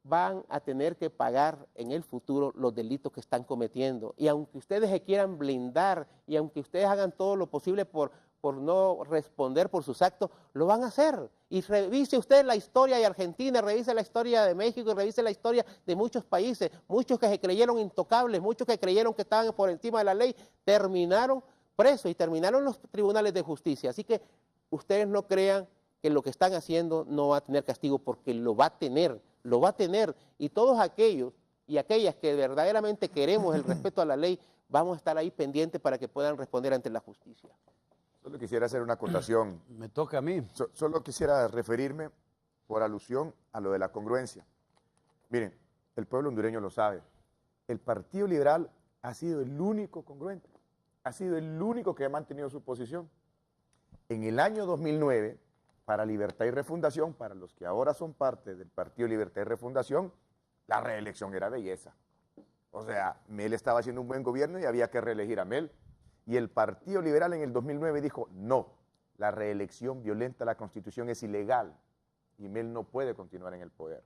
S4: van a tener que pagar en el futuro los delitos que están cometiendo. Y aunque ustedes se quieran blindar y aunque ustedes hagan todo lo posible por no responder por sus actos, lo van a hacer. Y revise usted la historia de Argentina, revise la historia de México y revise la historia de muchos países. Muchos que se creyeron intocables, muchos que creyeron que estaban por encima de la ley, terminaron presos y terminaron en los tribunales de justicia. Así que ustedes no crean que lo que están haciendo no va a tener castigo, porque lo va a tener, lo va a tener. Y todos aquellos y aquellas que verdaderamente queremos el respeto a la ley, vamos a estar ahí pendientes para que puedan responder ante la justicia.
S5: Solo quisiera hacer una acotación.
S6: Me toca a mí.
S5: Solo quisiera referirme por alusión a lo de la congruencia. Miren, el pueblo hondureño lo sabe. El Partido Liberal ha sido el único congruente, ha sido el único que ha mantenido su posición. En el año 2009, para Libertad y Refundación, para los que ahora son parte del Partido Libertad y Refundación, la reelección era belleza. O sea, Mel estaba haciendo un buen gobierno y había que reelegir a Mel. Y el Partido Liberal en el 2009 dijo, no, la reelección violenta a la Constitución es ilegal y Mel no puede continuar en el poder.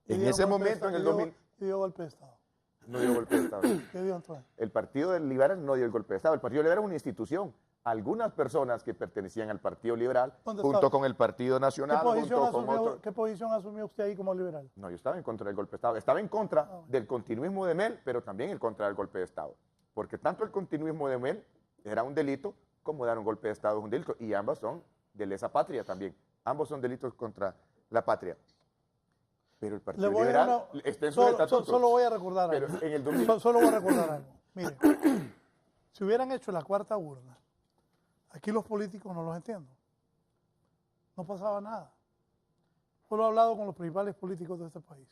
S5: En ese momento, en el 2000...
S3: dio golpe de Estado.
S5: No dio golpe de Estado.
S3: ¿Qué dio entonces?
S5: El Partido Liberal no dio el golpe de Estado. El Partido Liberal es una institución. Algunas personas que pertenecían al Partido Liberal, junto con el Partido Nacional,
S3: ¿Qué posición asumió usted ahí como liberal?
S5: No, yo estaba en contra del golpe de Estado. Estaba en contra del continuismo de Mel, pero también en contra del golpe de Estado. Porque tanto el continuismo de Mel era un delito, como dar un golpe de Estado es un delito. Y ambas son de lesa patria también. Ambos son delitos contra la patria. Pero el Partido Liberal está en su estatuto.
S3: Solo voy a recordar algo.
S5: En el 2000...
S3: Solo voy a recordar algo. Mire, si hubieran hecho la cuarta urna, aquí los políticos no los entiendo. No pasaba nada. Solo he hablado con los principales políticos de este país.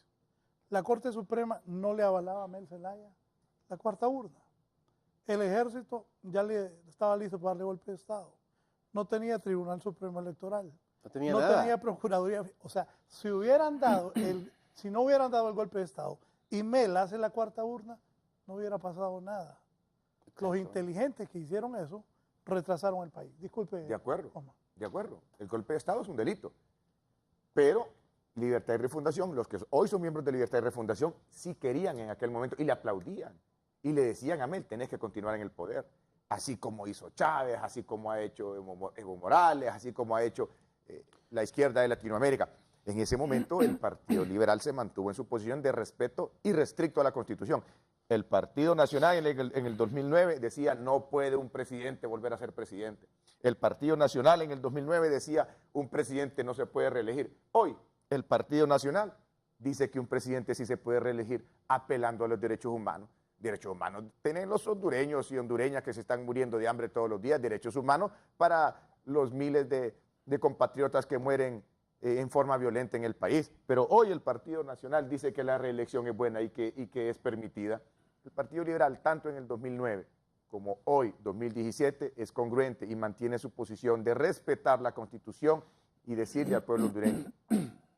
S3: La Corte Suprema no le avalaba a Mel Zelaya la cuarta urna. El ejército ya estaba listo para darle golpe de Estado. No tenía Tribunal Supremo Electoral.
S4: No tenía
S3: no
S4: nada.
S3: tenía Procuraduría. O sea, si no hubieran dado el golpe de Estado y Mel hace la cuarta urna, no hubiera pasado nada. Los inteligentes que hicieron eso retrasaron el país. Disculpe.
S5: De acuerdo, de acuerdo. El golpe de Estado es un delito. Pero Libertad y Refundación, los que hoy son miembros de Libertad y Refundación, sí querían en aquel momento y le aplaudían. Y le decían a Mel, tenés que continuar en el poder. Así como hizo Chávez, así como ha hecho Evo Morales, así como ha hecho la izquierda de Latinoamérica. En ese momento el Partido Liberal se mantuvo en su posición de respeto irrestricto a la Constitución. El Partido Nacional en el 2009 decía, no puede un presidente volver a ser presidente. El Partido Nacional en el 2009 decía, un presidente no se puede reelegir. Hoy el Partido Nacional dice que un presidente sí se puede reelegir apelando a los derechos humanos. Derechos humanos tienen los hondureños y hondureñas que se están muriendo de hambre todos los días, derechos humanos para los miles de compatriotas que mueren en forma violenta en el país. Pero hoy el Partido Nacional dice que la reelección es buena y que es permitida. El Partido Liberal, tanto en el 2009 como hoy, 2017, es congruente y mantiene su posición de respetar la Constitución y decirle al pueblo hondureño,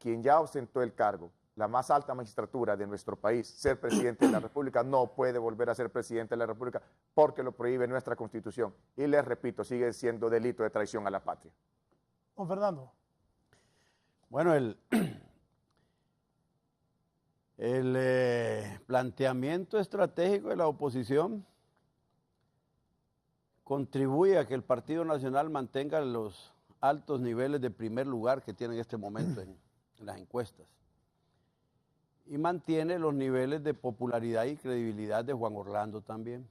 S5: quien ya ostentó el cargo, la más alta magistratura de nuestro país, ser presidente de la República, no puede volver a ser presidente de la República porque lo prohíbe nuestra Constitución. Y les repito, sigue siendo delito de traición a la patria.
S3: Don Fernando.
S6: Bueno, el planteamiento estratégico de la oposición contribuye a que el Partido Nacional mantenga los altos niveles de primer lugar que tiene en este momento en las encuestas. Y mantiene los niveles de popularidad y credibilidad de Juan Orlando también.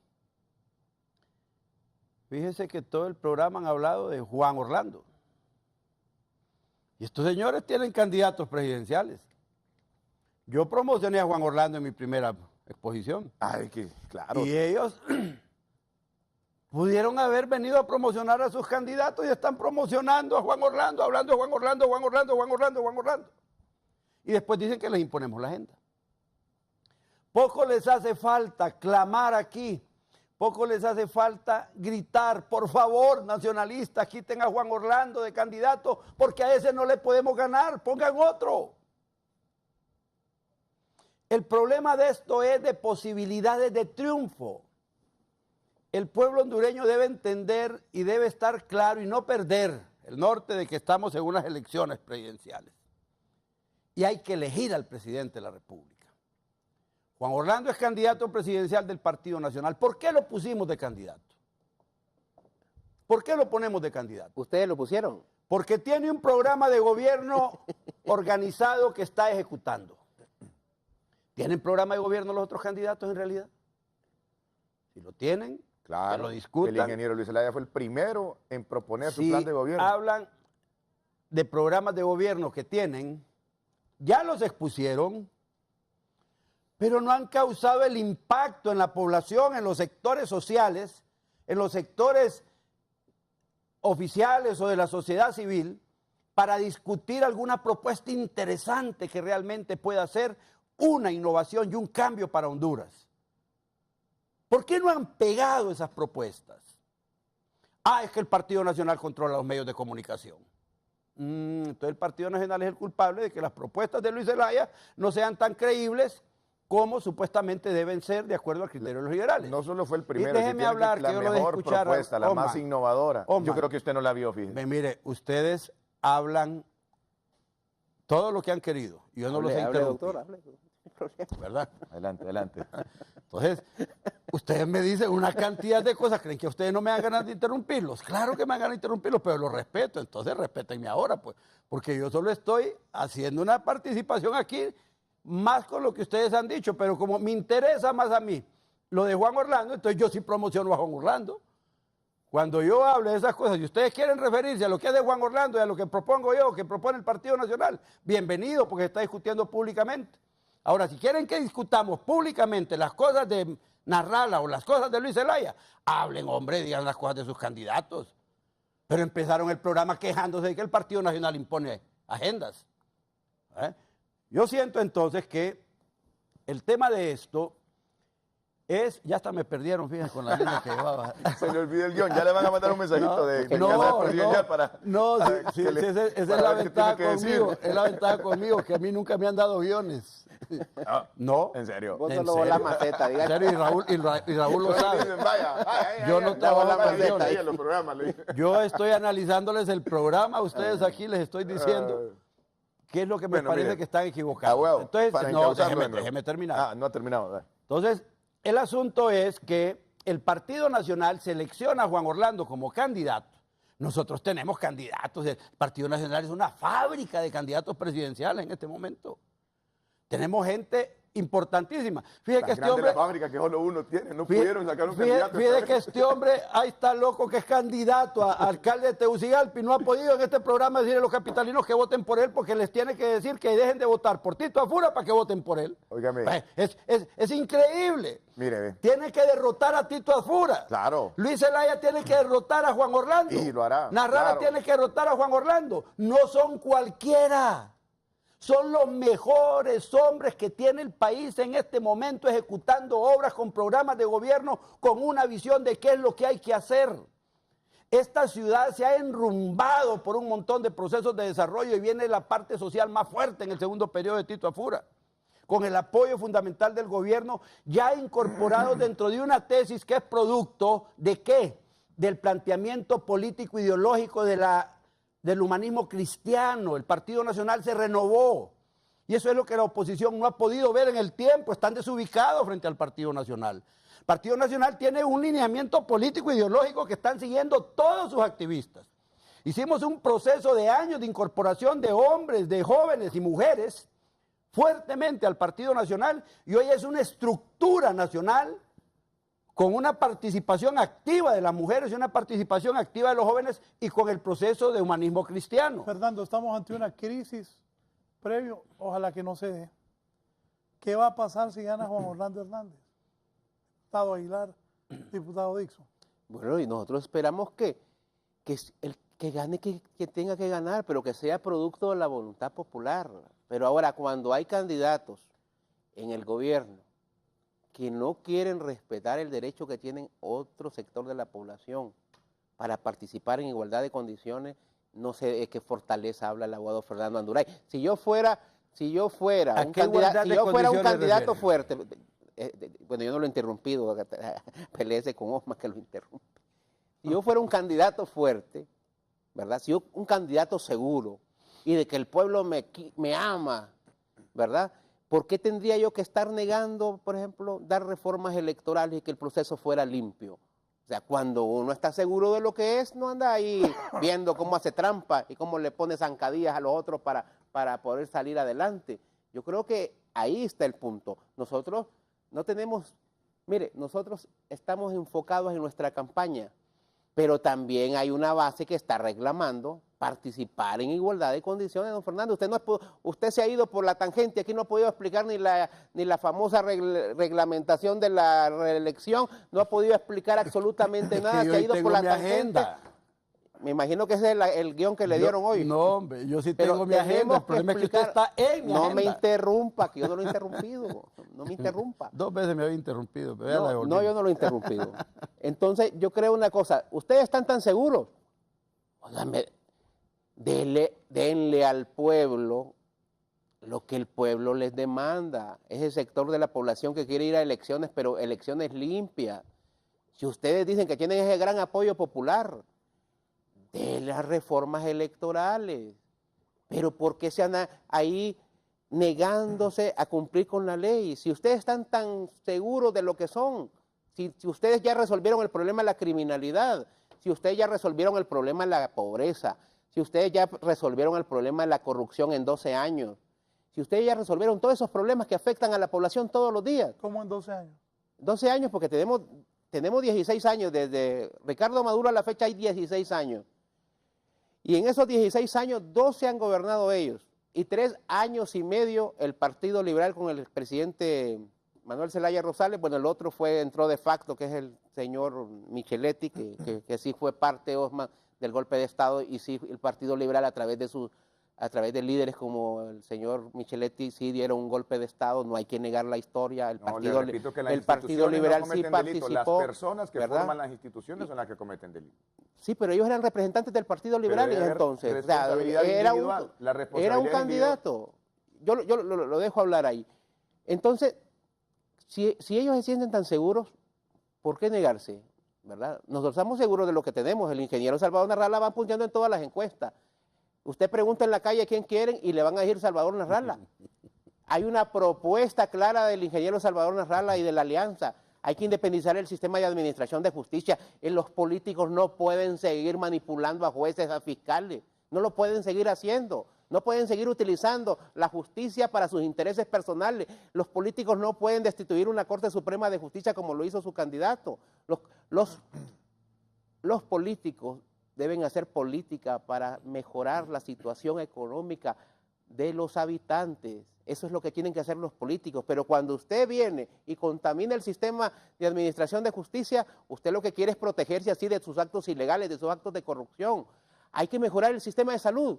S6: Fíjese que todo el programa han hablado de Juan Orlando. Y estos señores tienen candidatos presidenciales. Yo promocioné a Juan Orlando en mi primera exposición.
S5: Ay, que claro.
S6: Y ellos pudieron haber venido a promocionar a sus candidatos y están promocionando a Juan Orlando, hablando de Juan Orlando, Juan Orlando, Juan Orlando, Juan Orlando. Y después dicen que les imponemos la agenda. Poco les hace falta clamar aquí, poco les hace falta gritar, por favor, nacionalistas, quiten a Juan Orlando de candidato, porque a ese no le podemos ganar, pongan otro. El problema de esto es de posibilidades de triunfo. El pueblo hondureño debe entender y debe estar claro y no perder el norte de que estamos en unas elecciones presidenciales. y hay que elegir al presidente de la República. Juan Orlando es candidato presidencial del Partido Nacional. ¿Por qué lo pusimos de candidato? ¿Por qué lo ponemos de candidato?
S4: ¿Ustedes lo pusieron?
S6: Porque tiene un programa de gobierno organizado que está ejecutando. ¿Tienen programa de gobierno los otros candidatos en realidad? Si lo tienen,
S5: Claro,
S6: que lo discutan.
S5: el ingeniero Luis Zelaya fue el primero en proponer su
S6: Si
S5: plan de gobierno.
S6: hablan de programas de gobierno que tienen, ya los expusieron, pero no han causado el impacto en la población, en los sectores sociales, en los sectores oficiales o de la sociedad civil, para discutir alguna propuesta interesante que realmente pueda ser una innovación y un cambio para Honduras. ¿Por qué no han pegado esas propuestas? Es que el Partido Nacional controla los medios de comunicación. Entonces el Partido Nacional es el culpable de que las propuestas de Luis Zelaya no sean tan creíbles como supuestamente deben ser de acuerdo al criterio de los liberales.
S5: No solo fue el primero,
S6: déjeme
S5: si tiene
S6: hablar,
S5: la
S6: que yo lo deje
S5: mejor
S6: escuchar a
S5: propuesta, la
S6: Omar.
S5: más innovadora.
S6: Omar.
S5: Yo creo que usted no la vio, fíjese.
S6: Mire, ustedes hablan todo lo que han querido. Y yo no los he interrumpido.
S4: Doctor, hable, no hay problema.
S6: ¿Verdad?
S5: Adelante, adelante.
S6: Entonces, ustedes me dicen una cantidad de cosas, ¿creen que a ustedes no me dan ganas de interrumpirlos? Claro que me dan ganas de interrumpirlos, pero los respeto, entonces respétenme ahora, pues, porque yo solo estoy haciendo una participación aquí, más con lo que ustedes han dicho, pero como me interesa más a mí lo de Juan Orlando, entonces yo sí promociono a Juan Orlando. Cuando yo hable de esas cosas, si ustedes quieren referirse a lo que es de Juan Orlando y a lo que propongo yo, que propone el Partido Nacional, bienvenido, porque está discutiendo públicamente. Ahora, si quieren que discutamos públicamente las cosas de Narrala o las cosas de Luis Zelaya, hablen, hombre, digan las cosas de sus candidatos. Pero empezaron el programa quejándose de que el Partido Nacional impone agendas. Yo siento entonces que el tema de esto es, ya hasta me perdieron, fíjense, con la línea que llevaba.
S5: Se le olvidó el guión, ya le van a mandar un mensajito de
S6: no,
S5: canal presidencial para...
S6: No,
S5: para
S6: sí,
S5: que le-
S6: esa es
S5: para
S6: la
S5: ver qué tiene
S6: ventaja
S5: que decir.
S6: conmigo, es la ventaja conmigo, que a mí nunca me han dado guiones. No,
S5: En serio.
S4: Vos
S6: ¿En
S4: solo vos la
S6: serio?
S4: maceta,
S6: en
S4: diga.
S6: serio, y Raúl lo sabe.
S5: Dicen, vaya,
S6: Yo no trabajo
S5: la
S6: con
S5: maceta
S6: guiones.
S5: ahí en los programas. le dije.
S6: Yo estoy analizándoles el programa, a ustedes aquí les estoy diciendo qué es lo que me
S5: Bueno,
S6: parece
S5: mire,
S6: que están equivocados.
S5: Huevo,
S6: Entonces,
S5: para
S6: no,
S5: encauzarlo de
S6: déjeme,
S5: nuevo.
S6: déjeme terminar.
S5: No ha terminado. dale.
S6: Entonces, el asunto es que el Partido Nacional selecciona a Juan Orlando como candidato. Nosotros tenemos candidatos. El Partido Nacional es una fábrica de candidatos presidenciales en este momento. Tenemos gente importantísima. Fíjese
S5: Tan
S6: que este
S5: grande
S6: hombre...
S5: la fábrica que solo uno tiene. No
S6: Fíjate-
S5: pudieron sacar un candidato.
S6: Fíjate que este hombre, ahí está loco, que es candidato a alcalde de Tegucigalpa y no ha podido en este programa decirle a los capitalinos que voten por él porque les tiene que decir que dejen de votar por Tito Afura para que voten por él.
S5: Óigame.
S6: Es increíble.
S5: Mire, ve.
S6: Tiene que derrotar a Tito Afura.
S5: Claro.
S6: Luis Zelaya tiene que derrotar a Juan Orlando.
S5: Y lo hará,
S6: Narrala
S5: claro.
S6: tiene que derrotar a Juan Orlando. No son cualquiera. Son los mejores hombres que tiene el país en este momento ejecutando obras con programas de gobierno con una visión de qué es lo que hay que hacer. Esta ciudad se ha enrumbado por un montón de procesos de desarrollo y viene la parte social más fuerte en el segundo periodo de Tito Afura, con el apoyo fundamental del gobierno ya incorporado dentro de una tesis que es producto de ¿qué? Del planteamiento político ideológico del humanismo cristiano. El Partido Nacional se renovó y eso es lo que la oposición no ha podido ver en el tiempo. Están desubicados frente al Partido Nacional. El Partido Nacional tiene un lineamiento político ideológico que están siguiendo todos sus activistas. Hicimos un proceso de años de incorporación de hombres, de jóvenes y mujeres fuertemente al Partido Nacional y hoy es una estructura nacional con una participación activa de las mujeres y una participación activa de los jóvenes y con el proceso de humanismo cristiano.
S3: Fernando, estamos ante una crisis previo, ojalá que no se dé. ¿Qué va a pasar si gana Juan Orlando Hernández? Diputado Aguilar, diputado Dixon.
S4: Bueno, y nosotros esperamos que el que gane, que tenga que ganar, pero que sea producto de la voluntad popular. Pero ahora, cuando hay candidatos en el gobierno que no quieren respetar el derecho que tienen otro sector de la población para participar en igualdad de condiciones, no sé de qué fortaleza habla el abogado Fernando Anduray. Si yo fuera
S6: ¿A
S4: un
S6: qué igualdad de condiciones
S4: candidato
S6: refiere?
S4: fuerte, bueno, yo no lo he interrumpido, peleese con Osma que lo interrumpe. Si yo fuera un candidato fuerte, ¿verdad? Si yo un candidato seguro y de que el pueblo me ama ¿verdad? ¿Por qué tendría yo que estar negando, por ejemplo, dar reformas electorales y que el proceso fuera limpio? O sea, cuando uno está seguro de lo que es, no anda ahí viendo cómo hace trampa y cómo le pone zancadillas a los otros para poder salir adelante. Yo creo que ahí está el punto. Nosotros no tenemos, mire, nosotros estamos enfocados en nuestra campaña, pero también hay una base que está reclamando participar en igualdad de condiciones, don Fernando. Usted se ha ido por la tangente, aquí no ha podido explicar ni la famosa reglamentación de la reelección, no ha podido explicar absolutamente nada, se ha ido por la tangente. Me imagino que ese es el guión que le dieron hoy.
S6: No, hombre, yo sí tengo mi agenda, el problema es que usted está en mi agenda.
S4: No me interrumpa, que yo no lo he interrumpido, no me interrumpa.
S6: 2 veces me había interrumpido. Pero
S4: No, yo no lo he interrumpido. Entonces, yo creo una cosa, ustedes están tan seguros, denle al pueblo lo que el pueblo les demanda. Es el sector de la población que quiere ir a elecciones, pero elecciones limpias. Si ustedes dicen que tienen ese gran apoyo popular, de las reformas electorales. Pero ¿por qué se andan ahí negándose a cumplir con la ley? Si ustedes están tan seguros de lo que son, si ustedes ya resolvieron el problema de la criminalidad, si ustedes ya resolvieron el problema de la pobreza, si ustedes ya resolvieron el problema de la corrupción en 12 años, si ustedes ya resolvieron todos esos problemas que afectan a la población todos los días.
S3: ¿Cómo en 12 años?
S4: 12 años porque tenemos 16 años, desde Ricardo Maduro a la fecha hay 16 años. Y en esos 16 años, 12 han gobernado ellos. Y 3 años y medio el Partido Liberal con el presidente Manuel Zelaya Rosales. Bueno, el otro entró de facto, que es el señor Micheletti, que sí fue parte, Osman, del golpe de Estado. Y sí, el Partido Liberal a través de líderes como el señor Micheletti sí dieron un golpe de Estado. No hay que negar la historia. El Partido Liberal sí participó.
S5: Las personas que forman las instituciones son las que cometen delitos.
S4: Sí, pero ellos eran representantes del Partido Liberal en entonces. O sea, era un candidato. Yo lo dejo hablar ahí. Entonces, si ellos se sienten tan seguros, ¿por qué negarse? ¿Verdad? Nosotros estamos seguros de lo que tenemos. El ingeniero Salvador Narrala va punteando en todas las encuestas. Usted pregunta en la calle a quién quieren y le van a decir Salvador Narrala. Hay una propuesta clara del ingeniero Salvador Narrala y de la Alianza. Hay que independizar el sistema de administración de justicia. Los políticos no pueden seguir manipulando a jueces, a fiscales. No lo pueden seguir haciendo. No pueden seguir utilizando la justicia para sus intereses personales. Los políticos no pueden destituir una Corte Suprema de Justicia como lo hizo su candidato. Los políticos deben hacer política para mejorar la situación económica de los habitantes. Eso es lo que tienen que hacer los políticos. Pero cuando usted viene y contamina el sistema de administración de justicia, usted lo que quiere es protegerse así de sus actos ilegales, de sus actos de corrupción. Hay que mejorar el sistema de salud.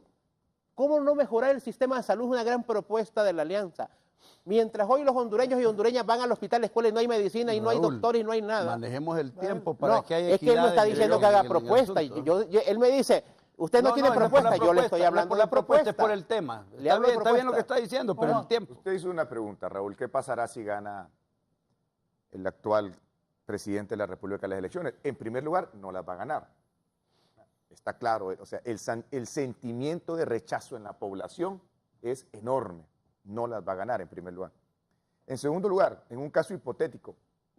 S4: ¿Cómo no mejorar el sistema de salud? Es una gran propuesta de la Alianza. Mientras hoy los hondureños y hondureñas van al hospital, escuela y no hay medicina y no hay doctores y no hay nada.
S6: Manejemos el tiempo para que haya equidad.
S4: Es que él no está diciendo que haga propuesta. Él me dice, usted no tiene propuesta, yo le estoy hablando de la propuesta.
S6: Es por el tema. Está bien lo que está diciendo, pero el tiempo.
S5: Usted hizo una pregunta, Raúl, ¿qué pasará si gana el actual presidente de la República las elecciones? En primer lugar, no las va a ganar. Está claro, o sea, el sentimiento de rechazo en la población es enorme. No las va a ganar en primer lugar. En segundo lugar, en un caso hipotético,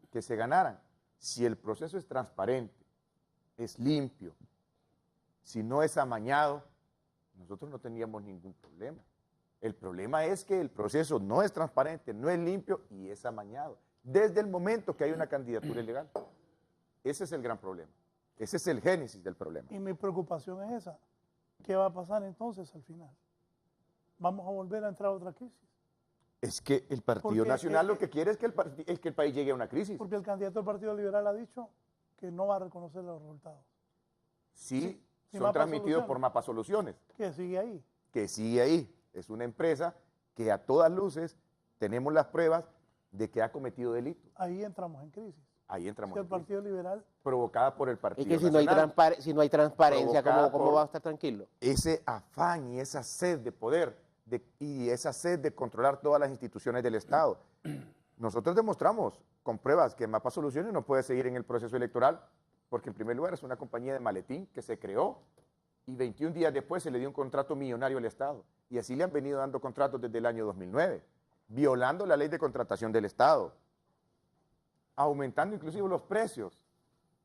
S5: que se ganaran, si el proceso es transparente, es limpio, si no es amañado, nosotros no teníamos ningún problema. El problema es que el proceso no es transparente, no es limpio y es amañado. Desde el momento que hay una candidatura ilegal. Ese es el gran problema. Ese es el génesis del problema.
S3: Y mi preocupación es esa. ¿Qué va a pasar entonces al final? ¿Vamos a volver a entrar a otra crisis?
S5: Es que el Partido Nacional lo que quiere es que el país llegue a una crisis.
S3: Porque el candidato del Partido Liberal ha dicho que no va a reconocer los resultados.
S5: Sí, son transmitidos por Mapa Soluciones.
S3: Que sigue ahí.
S5: Que sigue ahí. Es una empresa que a todas luces tenemos las pruebas de que ha cometido delitos.
S3: Ahí entramos en crisis.
S5: Ahí entramos
S3: en crisis. El Partido Liberal.
S5: Provocada por el Partido
S4: Nacional. Es que si no hay transparencia, ¿cómo va a estar tranquilo?
S5: Ese afán y esa sed de poder y esa sed de controlar todas las instituciones del Estado. Nosotros demostramos con pruebas que Mapa Soluciones no puede seguir en el proceso electoral porque en primer lugar es una compañía de maletín que se creó y 21 días después se le dio un contrato millonario al Estado. Y así le han venido dando contratos desde el año 2009, violando la ley de contratación del Estado, aumentando inclusive los precios.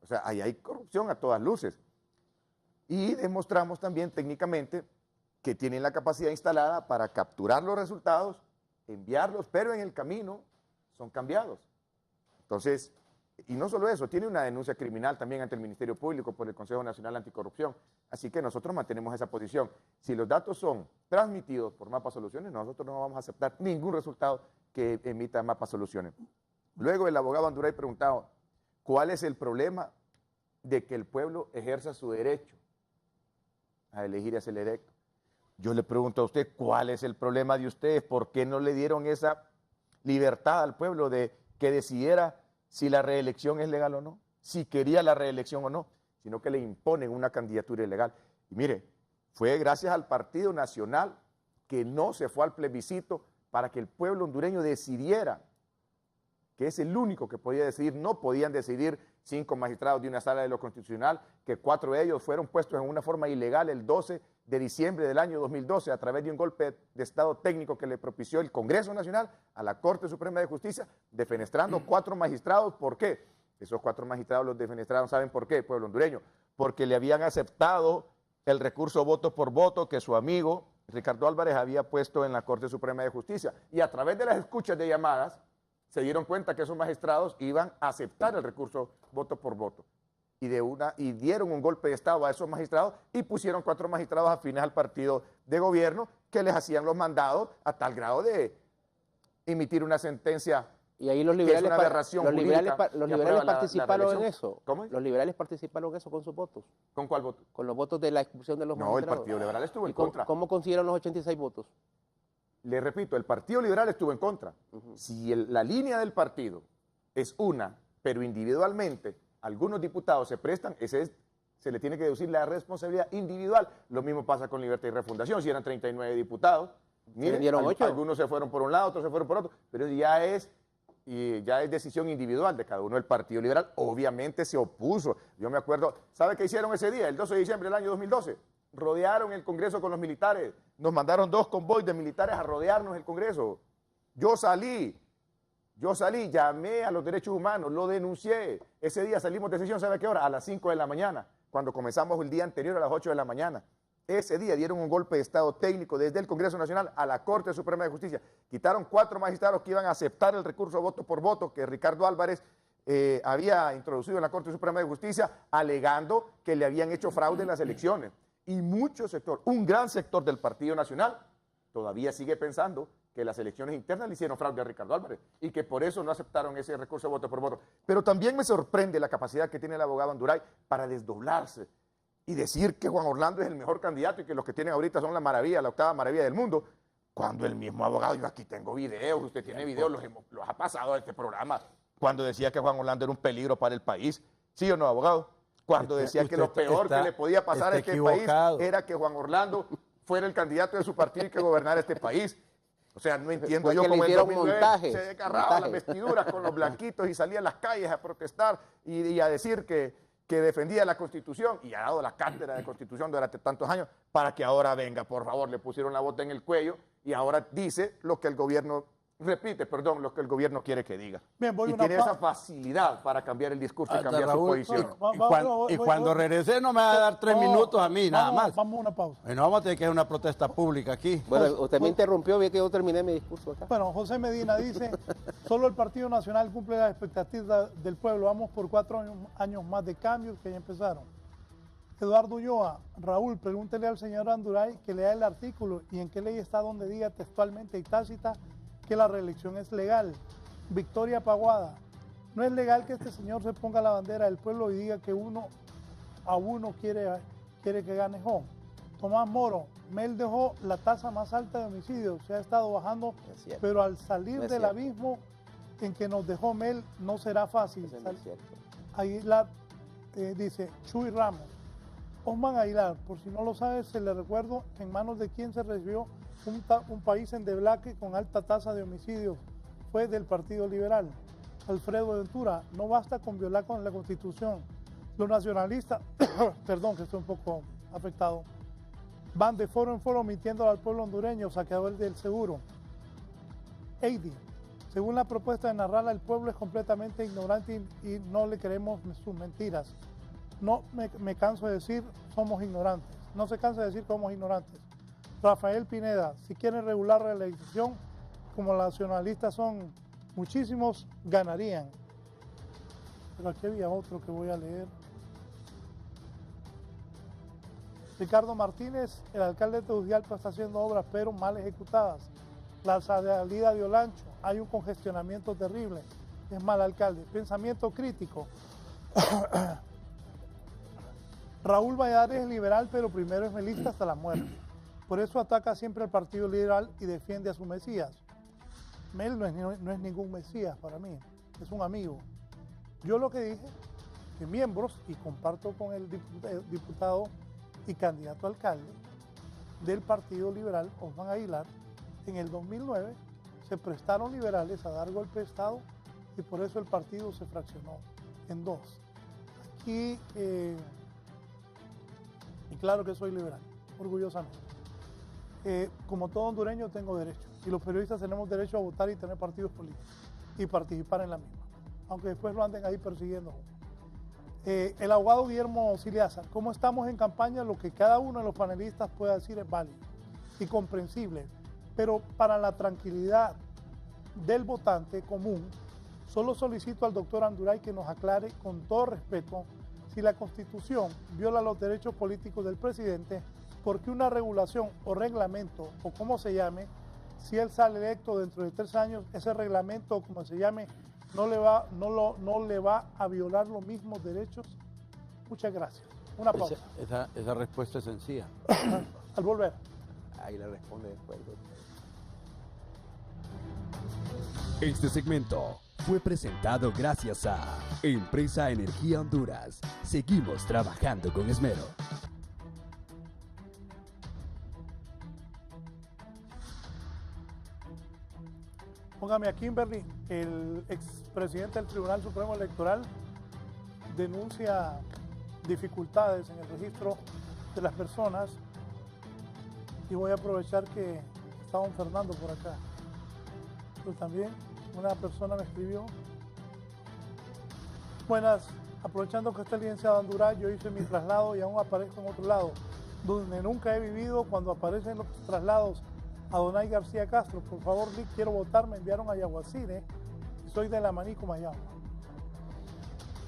S5: O sea, ahí hay corrupción a todas luces. Y demostramos también técnicamente que tienen la capacidad instalada para capturar los resultados, enviarlos, pero en el camino son cambiados. Entonces, y no solo eso, tiene una denuncia criminal también ante el Ministerio Público por el Consejo Nacional Anticorrupción. Así que nosotros mantenemos esa posición. Si los datos son transmitidos por Mapa Soluciones, nosotros no vamos a aceptar ningún resultado que emita Mapa Soluciones. Luego el abogado Anduray preguntaba, ¿cuál es el problema de que el pueblo ejerza su derecho a elegir a ese electo? Yo le pregunto a usted, ¿cuál es el problema de ustedes? ¿Por qué no le dieron esa libertad al pueblo de que decidiera si la reelección es legal o no, si quería la reelección o no, sino que le imponen una candidatura ilegal? Y mire, fue gracias al Partido Nacional que no se fue al plebiscito para que el pueblo hondureño decidiera, que es el único que podía decidir. No podían decidir 5 magistrados de una sala de lo constitucional, que 4 de ellos fueron puestos en una forma ilegal el 12 de diciembre del año 2012 a través de un golpe de Estado técnico que le propició el Congreso Nacional a la Corte Suprema de Justicia, defenestrando 4 magistrados. ¿Por qué? Esos 4 magistrados los defenestraron, ¿saben por qué, pueblo hondureño? Porque le habían aceptado el recurso voto por voto que su amigo Ricardo Álvarez había puesto en la Corte Suprema de Justicia. Y a través de las escuchas de llamadas, se dieron cuenta que esos magistrados iban a aceptar el recurso voto por voto. Y dieron un golpe de Estado a esos magistrados y pusieron 4 magistrados afines al partido de gobierno que les hacían los mandados a tal grado de emitir una sentencia.
S4: Y ahí los liberales, los liberales participaron en eso.
S5: ¿Cómo?
S4: Los liberales participaron en eso con sus votos.
S5: ¿Con cuál voto?
S4: Con los votos de la expulsión de los magistrados.
S5: No, el Partido Liberal estuvo en contra.
S4: ¿Cómo consiguieron los 86 votos?
S5: Le repito, el Partido Liberal estuvo en contra. Si la línea del partido es una, pero individualmente algunos diputados se prestan, se le tiene que deducir la responsabilidad individual. Lo mismo pasa con Libertad y Refundación. Si eran 39 diputados, miren, algunos se fueron por un lado, otros se fueron por otro, pero ya es decisión individual de cada uno. El Partido Liberal obviamente se opuso. Yo me acuerdo, ¿sabe qué hicieron ese día? El 12 de diciembre del año 2012. Rodearon el Congreso con los militares. Nos mandaron 2 convoys de militares a rodearnos el Congreso. Yo salí, llamé a los derechos humanos, lo denuncié. Ese día salimos de sesión, ¿sabe a qué hora? A las 5 de la mañana, cuando comenzamos el día anterior a las 8 de la mañana. Ese día dieron un golpe de Estado técnico desde el Congreso Nacional a la Corte Suprema de Justicia. Quitaron 4 magistrados que iban a aceptar el recurso voto por voto que Ricardo Álvarez había introducido en la Corte Suprema de Justicia, alegando que le habían hecho fraude en las elecciones. Y mucho sector, un gran sector del Partido Nacional, todavía sigue pensando que las elecciones internas le hicieron fraude a Ricardo Álvarez y que por eso no aceptaron ese recurso de voto por voto. Pero también me sorprende la capacidad que tiene el abogado Anduray para desdoblarse y decir que Juan Orlando es el mejor candidato y que los que tienen ahorita son la maravilla, la 8ª maravilla del mundo, cuando el mismo abogado, yo aquí tengo videos, usted tiene videos, los ha pasado a este programa, cuando decía que Juan Orlando era un peligro para el país. ¿Sí o no, abogado? Cuando decía que lo peor que le podía pasar a este país era que Juan Orlando fuera el candidato de su partido y que gobernara este país. O sea, no entiendo yo cómo en 2009 se desgarraba las vestiduras con los blanquitos y salía a las calles a protestar y a decir que defendía la Constitución y ha dado la cátedra de Constitución durante tantos años para que ahora venga, por favor, le pusieron la bota en el cuello y ahora dice lo que el gobierno lo que el gobierno quiere que diga.
S3: Bien,
S5: y tiene esa facilidad para cambiar el discurso y cambiar
S6: Raúl,
S5: su posición.
S6: Cuando regrese no me va a dar 3 minutos a mí, nada más.
S3: Vamos a una pausa.
S6: Bueno, vamos a tener que hacer una protesta pública aquí.
S4: Bueno, usted me interrumpió, vi que yo terminé mi discurso acá.
S3: Bueno, José Medina dice, solo el Partido Nacional cumple las expectativas del pueblo. Vamos por 4 años más de cambios que ya empezaron. Eduardo Ulloa, Raúl, pregúntele al señor Anduray que lea el artículo y en qué ley está donde diga textualmente y tácita que la reelección es legal. Victoria Paguada, no es legal que este señor se ponga la bandera del pueblo y diga que uno quiere que gane Jo. Tomás Moro, Mel dejó la tasa más alta de homicidios, se ha estado bajando, pero al salir del abismo en que nos dejó Mel no será fácil. Aguilar dice, Chuy Ramos, Osman Aguilar, por si no lo sabes, se le recuerdo en manos de quien se recibió un país en deblaque con alta tasa de homicidios, fue del Partido Liberal. Alfredo Ventura, no basta con violar con la Constitución. Los nacionalistas, perdón que estoy un poco afectados. Van de foro en foro mintiendo al pueblo hondureño, saqueador del seguro. Heidi, según la propuesta de Narrala, el pueblo es completamente ignorante y no le creemos sus mentiras. No me canso de decir somos ignorantes. No se cansa de decir somos ignorantes. Rafael Pineda, si quieren regular la elección, como los nacionalistas son muchísimos, ganarían. Pero aquí había otro que voy a leer. Ricardo Martínez, el alcalde de Tegucigalpa está haciendo obras pero mal ejecutadas. La salida de Olancho, hay un congestionamiento terrible, es mal alcalde. Pensamiento crítico. Raúl Valladares es liberal, pero primero es melista hasta la muerte. Por eso ataca siempre al Partido Liberal y defiende a su Mesías. Mel no es ningún Mesías para mí, es un amigo. Yo lo que dije, que miembros, y comparto con el diputado y candidato a alcalde del Partido Liberal, Osman Aguilar, en el 2009 se prestaron liberales a dar golpe de Estado y por eso el partido se fraccionó en dos. Aquí, y claro que soy liberal, orgullosamente. Como todo hondureño tengo derecho y los periodistas tenemos derecho a votar y tener partidos políticos y participar en la misma, aunque después lo anden ahí persiguiendo. El abogado Guillermo Siliazar, como estamos en campaña, lo que cada uno de los panelistas pueda decir es válido y comprensible, pero para la tranquilidad del votante común, solo solicito al doctor Anduray que nos aclare con todo respeto si la Constitución viola los derechos políticos del presidente, porque una regulación o reglamento, o como se llame, si él sale electo dentro de 3 años, ese reglamento, o como se llame, no le va a violar los mismos derechos. Muchas gracias. Una pausa.
S6: Esa respuesta es sencilla.
S3: Al volver.
S4: Ahí le responde después.
S2: Este segmento fue presentado gracias a Empresa Energía Honduras. Seguimos trabajando con esmero.
S3: Póngame a Kimberly, el expresidente del Tribunal Supremo Electoral denuncia dificultades en el registro de las personas y voy a aprovechar que está don Fernando por acá. Pero también una persona me escribió. Buenas, aprovechando que está el licenciado Anduray, yo hice mi traslado y aún aparezco en otro lado, donde nunca he vivido. Cuando aparecen los traslados a Donay García Castro, por favor, Lick, quiero votar, me enviaron a Yaguacine y soy de La Manico, Mayao.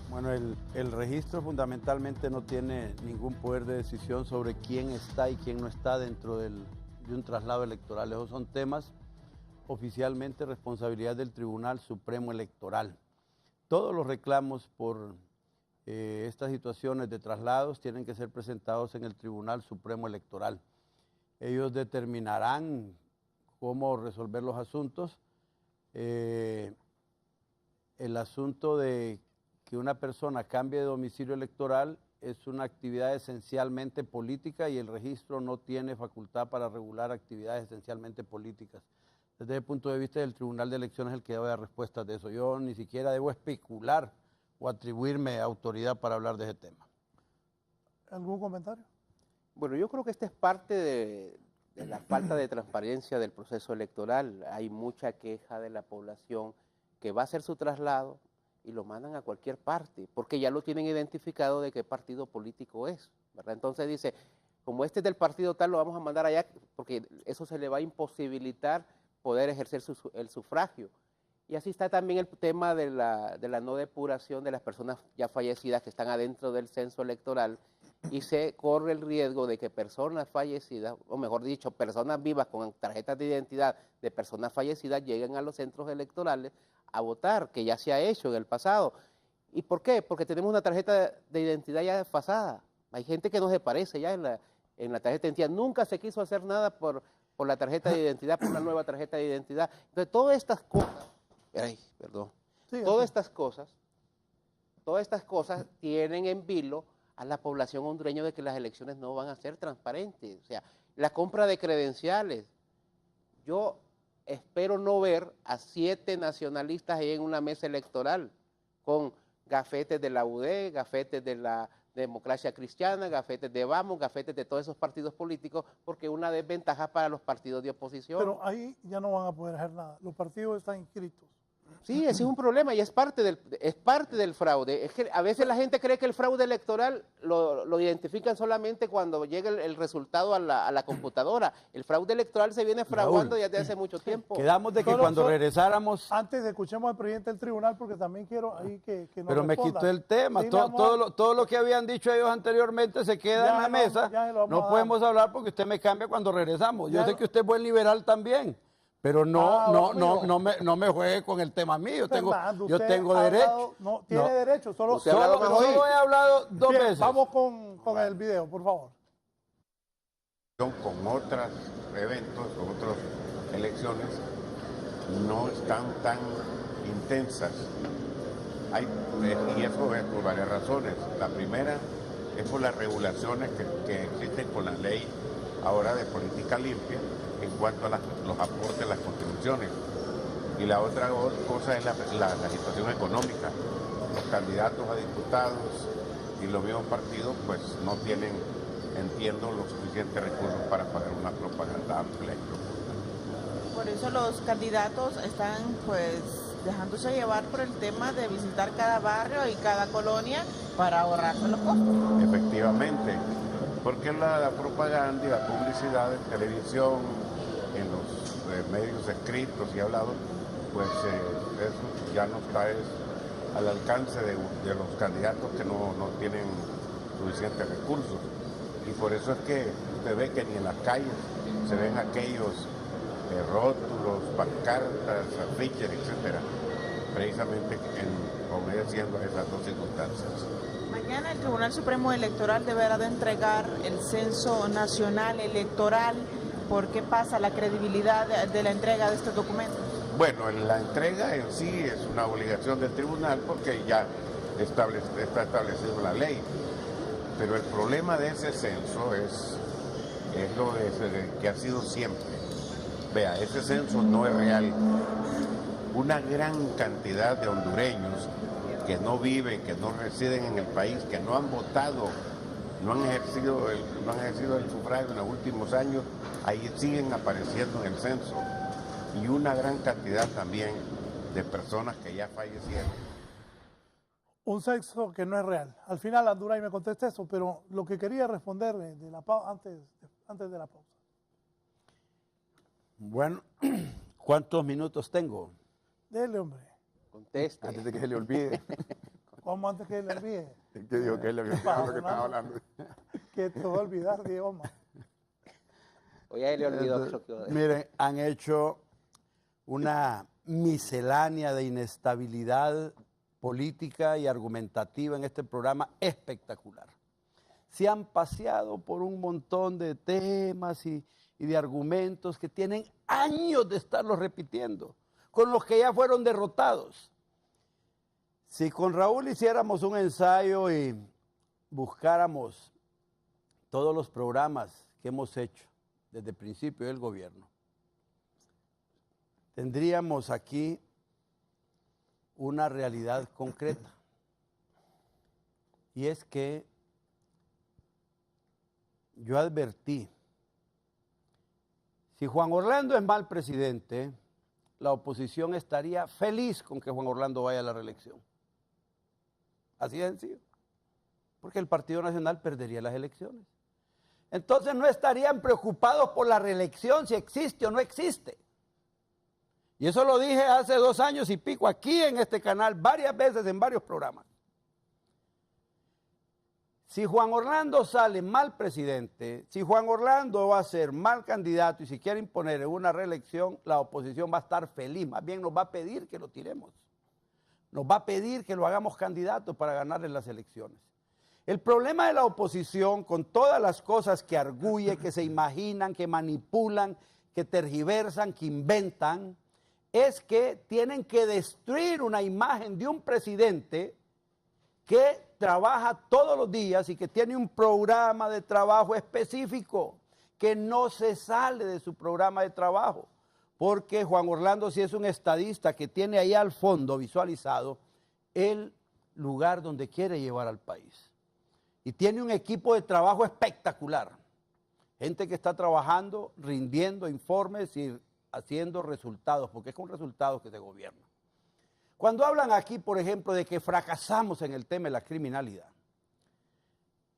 S6: Bueno, el registro fundamentalmente no tiene ningún poder de decisión sobre quién está y quién no está dentro de un traslado electoral. Esos son temas oficialmente responsabilidad del Tribunal Supremo Electoral. Todos los reclamos por estas situaciones de traslados tienen que ser presentados en el Tribunal Supremo Electoral. Ellos determinarán cómo resolver los asuntos. El asunto de que una persona cambie de domicilio electoral es una actividad esencialmente política y el registro no tiene facultad para regular actividades esencialmente políticas. Desde el punto de vista del Tribunal de Elecciones el que debe dar respuestas de eso. Yo ni siquiera debo especular o atribuirme autoridad para hablar de ese tema.
S3: ¿Algún comentario?
S4: Bueno, yo creo que esta es parte de la falta de transparencia del proceso electoral. Hay mucha queja de la población que va a hacer su traslado y lo mandan a cualquier parte, porque ya lo tienen identificado de qué partido político es, ¿verdad? Entonces dice, como este es del partido tal, lo vamos a mandar allá, porque eso se le va a imposibilitar poder ejercer el sufragio. Y así está también el tema de la no depuración de las personas ya fallecidas que están adentro del censo electoral, y se corre el riesgo de que personas fallecidas, o mejor dicho, personas vivas con tarjetas de identidad de personas fallecidas lleguen a los centros electorales a votar, que ya se ha hecho en el pasado. ¿Y por qué? Porque tenemos una tarjeta de identidad ya desfasada. Hay gente que no se parece ya en la tarjeta de identidad. Nunca se quiso hacer nada por la tarjeta de identidad, por una nueva tarjeta de identidad. Entonces, todas estas cosas,
S3: Sí,
S4: todas estas cosas tienen en vilo a la población hondureña de que las elecciones no van a ser transparentes. O sea, la compra de credenciales. Yo espero no ver a 7 nacionalistas ahí en una mesa electoral con gafetes de la UD, gafetes de la Democracia Cristiana, gafetes de Vamos, gafetes de todos esos partidos políticos, porque es una desventaja para los partidos de oposición.
S3: Pero ahí ya no van a poder hacer nada. Los partidos están inscritos.
S4: Sí, ese es un problema y es parte del fraude. Es que a veces la gente cree que el fraude electoral lo identifican solamente cuando llega el resultado a la computadora. El fraude electoral se viene fraguando desde hace mucho tiempo.
S6: Quedamos de que cuando regresáramos...
S3: Antes escuchemos al presidente del tribunal, porque también quiero ahí que nos
S6: Pero me
S3: responda.
S6: quitó el tema.
S3: Sí,
S6: Todo lo que habían dicho ellos anteriormente se queda en la mesa.
S3: ya se lo vamos a
S6: No
S3: dar.
S6: podemos hablar porque usted me cambia cuando regresamos. Yo sé que usted es buen liberal también. Pero no me juegue con el tema mío.
S3: Fernando,
S6: Yo
S3: usted
S6: tengo
S3: ha
S6: derecho.
S3: hablado, no, tiene derecho. Solo
S6: Solo he hablado dos
S3: Bien,
S6: veces.
S3: Vamos con el video, por favor.
S7: Con otros eventos, con otras elecciones, no están tan intensas. Y eso es por varias razones. La primera es por las regulaciones que existen con la ley ahora de política limpia en cuanto a los aportes de las contribuciones. Y la otra cosa es la situación económica. Los candidatos a diputados y los mismos partidos pues no tienen, entiendo, los suficientes recursos para pagar una propaganda amplia y profunda.
S8: Por eso los candidatos están pues dejándose llevar por el tema de visitar cada barrio y cada colonia para ahorrarse los costos.
S7: Efectivamente, porque la propaganda y la publicidad en televisión, en los medios escritos y hablados, pues eso ya no está al alcance de los candidatos que no tienen suficientes recursos. Y por eso es que usted ve que ni en las calles se ven aquellos rótulos, pancartas, afiches, etcétera, precisamente obedeciendo a esas dos circunstancias.
S8: Mañana el Tribunal Supremo Electoral deberá de entregar el Censo Nacional Electoral. ¿Por qué pasa la credibilidad de la entrega de estos documentos?
S7: Bueno, la entrega en sí es una obligación del tribunal porque ya está establecido la ley. Pero el problema de ese censo es lo que ha sido siempre. Vea, ese censo no es real. Una gran cantidad de hondureños que no viven, que no residen en el país, que no han votado, no han ejercido el sufragio en los últimos años, ahí siguen apareciendo en el censo. Y una gran cantidad también de personas que ya fallecieron.
S3: Un censo que no es real. Al final Anduray me contesta eso, pero lo que quería responder antes de la pausa.
S6: Bueno, ¿cuántos minutos tengo?
S3: Dele, hombre.
S4: Conteste.
S5: Antes de que se le olvide.
S3: ¿Cómo antes que le olvide?
S5: ¿Qué dijo que él le olvidó lo que estaba hablando?
S3: Que te va a olvidar, Diego.
S4: O ya le olvidó eso que...
S6: Miren, han hecho una miscelánea de inestabilidad política y argumentativa en este programa espectacular. Se han paseado por un montón de temas y de argumentos que tienen años de estarlos repitiendo, con los que ya fueron derrotados. Si con Raúl hiciéramos un ensayo y buscáramos todos los programas que hemos hecho desde el principio del gobierno, tendríamos aquí una realidad concreta. Y es que yo advertí, si Juan Orlando es mal presidente, la oposición estaría feliz con que Juan Orlando vaya a la reelección. Así de sencillo. Porque el Partido Nacional perdería las elecciones. Entonces no estarían preocupados por la reelección, si existe o no existe. Y eso lo dije hace 2 años y pico aquí en este canal, varias veces en varios programas. Si Juan Orlando sale mal presidente, si Juan Orlando va a ser mal candidato y si quiere imponer en una reelección, la oposición va a estar feliz, más bien nos va a pedir que lo tiremos. Nos va a pedir que lo hagamos candidato para ganarle las elecciones. El problema de la oposición, con todas las cosas que arguye, que se imaginan, que manipulan, que tergiversan, que inventan, es que tienen que destruir una imagen de un presidente que trabaja todos los días y que tiene un programa de trabajo específico, que no se sale de su programa de trabajo, porque Juan Orlando sí es un estadista que tiene ahí al fondo visualizado el lugar donde quiere llevar al país. y tiene un equipo de trabajo espectacular. Gente que está trabajando, rindiendo informes y haciendo resultados, porque es con resultados que se gobierna. Cuando hablan aquí, por ejemplo, de que fracasamos en el tema de la criminalidad,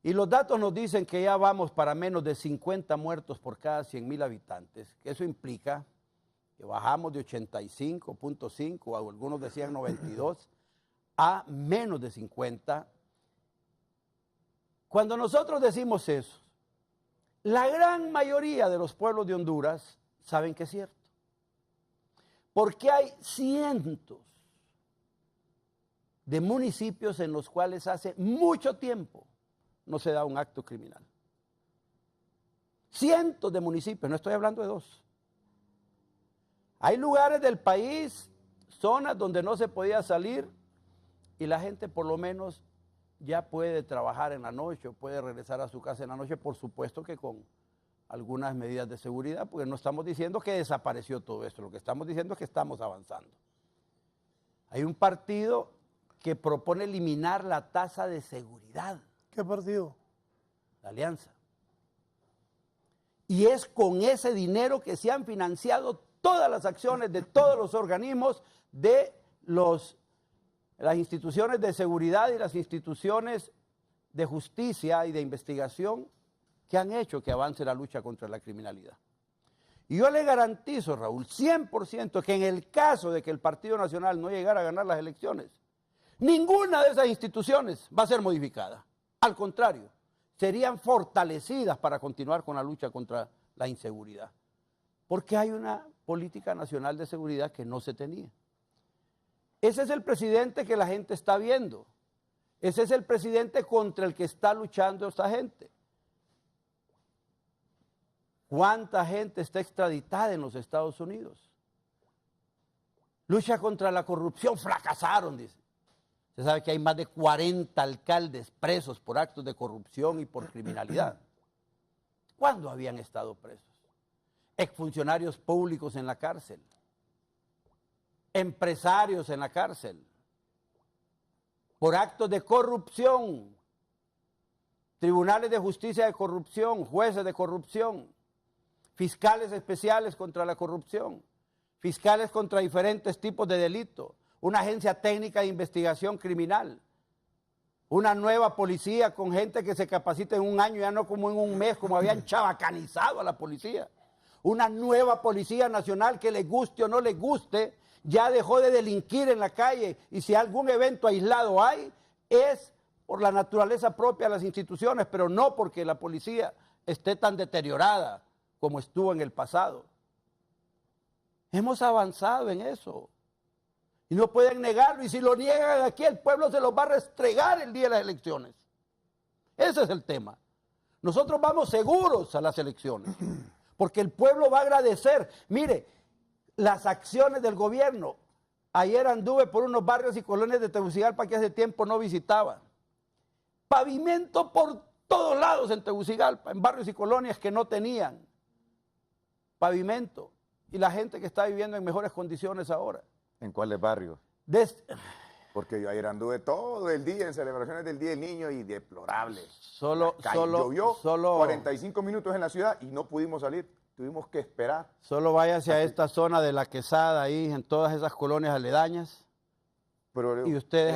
S6: y los datos nos dicen que ya vamos para menos de 50 muertos por cada 100.000 habitantes, que eso implica que bajamos de 85.5, o algunos decían 92, a menos de 50. Cuando nosotros decimos eso, la gran mayoría de los pueblos de Honduras saben que es cierto. Porque hay cientos de municipios en los cuales hace mucho tiempo no se da un acto criminal. Cientos de municipios, no estoy hablando de 2. Hay lugares del país, zonas donde no se podía salir y la gente por lo menos ya puede trabajar en la noche o puede regresar a su casa en la noche, por supuesto que con algunas medidas de seguridad, porque no estamos diciendo que desapareció todo esto, lo que estamos diciendo es que estamos avanzando. Hay un partido que propone eliminar la tasa de seguridad.
S3: ¿Qué partido?
S6: La Alianza. Y es con ese dinero que se han financiado todas las acciones de todos los organismos de las instituciones de seguridad y las instituciones de justicia y de investigación que han hecho que avance la lucha contra la criminalidad. Y yo le garantizo, Raúl, 100% que en el caso de que el Partido Nacional no llegara a ganar las elecciones, ninguna de esas instituciones va a ser modificada. Al contrario, serían fortalecidas para continuar con la lucha contra la inseguridad. Porque hay una política nacional de seguridad que no se tenía. Ese es el presidente que la gente está viendo. Ese es el presidente contra el que está luchando esta gente. ¿Cuánta gente está extraditada en los Estados Unidos? Lucha contra la corrupción, fracasaron, dice. Usted sabe que hay más de 40 alcaldes presos por actos de corrupción y por criminalidad. ¿Cuándo habían estado presos? Exfuncionarios públicos en la cárcel. Empresarios en la cárcel. Por actos de corrupción. Tribunales de justicia de corrupción, jueces de corrupción. Fiscales especiales contra la corrupción. Fiscales contra diferentes tipos de delitos. Una agencia técnica de investigación criminal, una nueva policía con gente que se capacita en un año, ya no como en un mes, como habían chabacanizado a la policía, una nueva policía nacional que le guste o no le guste, ya dejó de delinquir en la calle y si algún evento aislado hay, es por la naturaleza propia de las instituciones, pero no porque la policía esté tan deteriorada como estuvo en el pasado. Hemos avanzado en eso. Y no pueden negarlo, y si lo niegan aquí, el pueblo se los va a restregar el día de las elecciones. Ese es el tema. Nosotros vamos seguros a las elecciones, porque el pueblo va a agradecer. Mire, las acciones del gobierno. Ayer anduve por unos barrios y colonias de Tegucigalpa que hace tiempo no visitaba. Pavimento por todos lados en Tegucigalpa, en barrios y colonias que no tenían pavimento. Y la gente que está viviendo en mejores condiciones ahora.
S5: ¿En cuáles barrios? Porque yo ayer anduve todo el día en celebraciones del Día del Niño y deplorable. Llovió 45 minutos en la ciudad y no pudimos salir. Tuvimos que esperar.
S6: Solo váyase a esta zona de la Quesada, ahí en todas esas colonias aledañas.
S5: Pero,
S6: y ustedes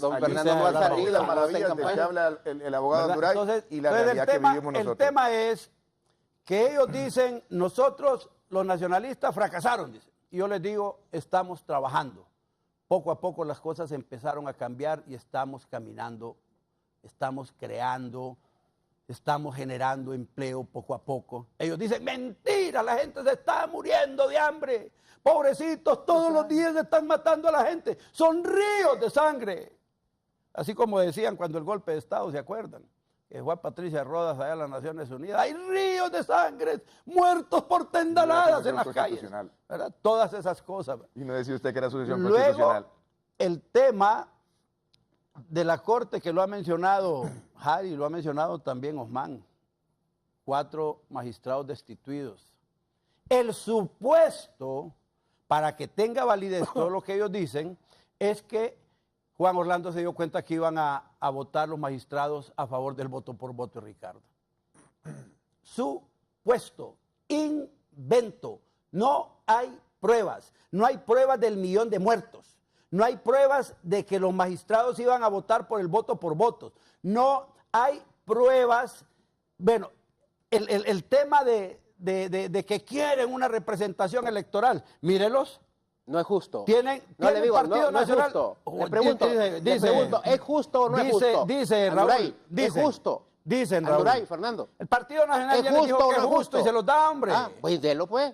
S4: don Fernando no ha salido,
S5: las maravillas de que habla el abogado Duray y la realidad que vivimos nosotros.
S6: El tema es que ellos dicen, nosotros los nacionalistas fracasaron, dicen. Y yo les digo, estamos trabajando. Poco a poco las cosas empezaron a cambiar y estamos caminando, estamos creando, estamos generando empleo poco a poco. Ellos dicen, mentira, la gente se está muriendo de hambre. Pobrecitos, todos los días se están matando a la gente. Son ríos de sangre. Así como decían cuando el golpe de Estado, ¿se acuerdan? Que fue a Patricia Rodas allá a las Naciones Unidas. Hay ríos de sangre, muertos por tendaladas en las calles. ¿Verdad? Todas esas cosas.
S5: Y no decía usted que era sucesión
S6: Luego,
S5: constitucional.
S6: El tema de la Corte que lo ha mencionado Harry, lo ha mencionado también Osman. 4 magistrados destituidos. El supuesto, para que tenga validez todo lo que ellos dicen, es que Juan Orlando se dio cuenta que iban a votar los magistrados a favor del voto por voto de Ricardo. Supuesto, invento, no hay pruebas, no hay pruebas del 1.000.000 de muertos, no hay pruebas de que los magistrados iban a votar por el voto por votos, no hay pruebas, bueno, el tema de que quieren una representación electoral, mírelos.
S4: No es justo.
S6: Tienen
S4: le digo,
S6: Partido
S4: no es
S6: Nacional.
S4: justo. Le pregunto, ¿es justo o no es justo?
S6: Dice Raúl,
S4: Anduray, ¿es justo?
S6: Dicen, Raúl.
S4: Anduray, Fernando.
S6: El Partido Nacional
S4: ¿Es
S6: ya les
S4: justo
S6: dijo
S4: o
S6: que
S4: no
S6: es
S4: es
S6: justo y
S4: justo?
S6: se los da, hombre.
S4: Pues délo, pues.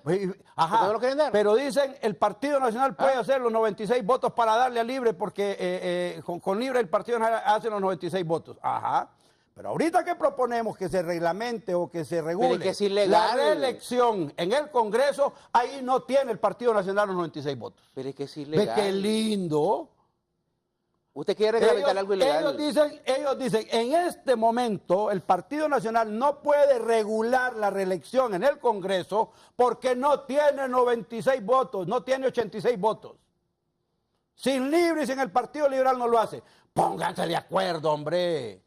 S6: Ajá,
S4: ¿Por qué no lo quieren dar?
S6: pero dicen el Partido Nacional puede hacer los 96 votos para darle a Libre porque con Libre el Partido Nacional hace los 96 votos. Ajá. Pero ahorita que proponemos que se reglamente o que se regule
S4: Pero es que es ilegal.
S6: la reelección en el Congreso, ahí no tiene el Partido Nacional los 96 votos.
S4: Pero es que es
S6: ¿Ve
S4: ilegal.
S6: qué lindo?
S4: Usted quiere reglamentar algo ilegal.
S6: Ellos dicen, en este momento el Partido Nacional no puede regular la reelección en el Congreso porque no tiene 96 votos, no tiene 86 votos. Sin Libre y sin el Partido Liberal no lo hace. Pónganse de acuerdo, hombre.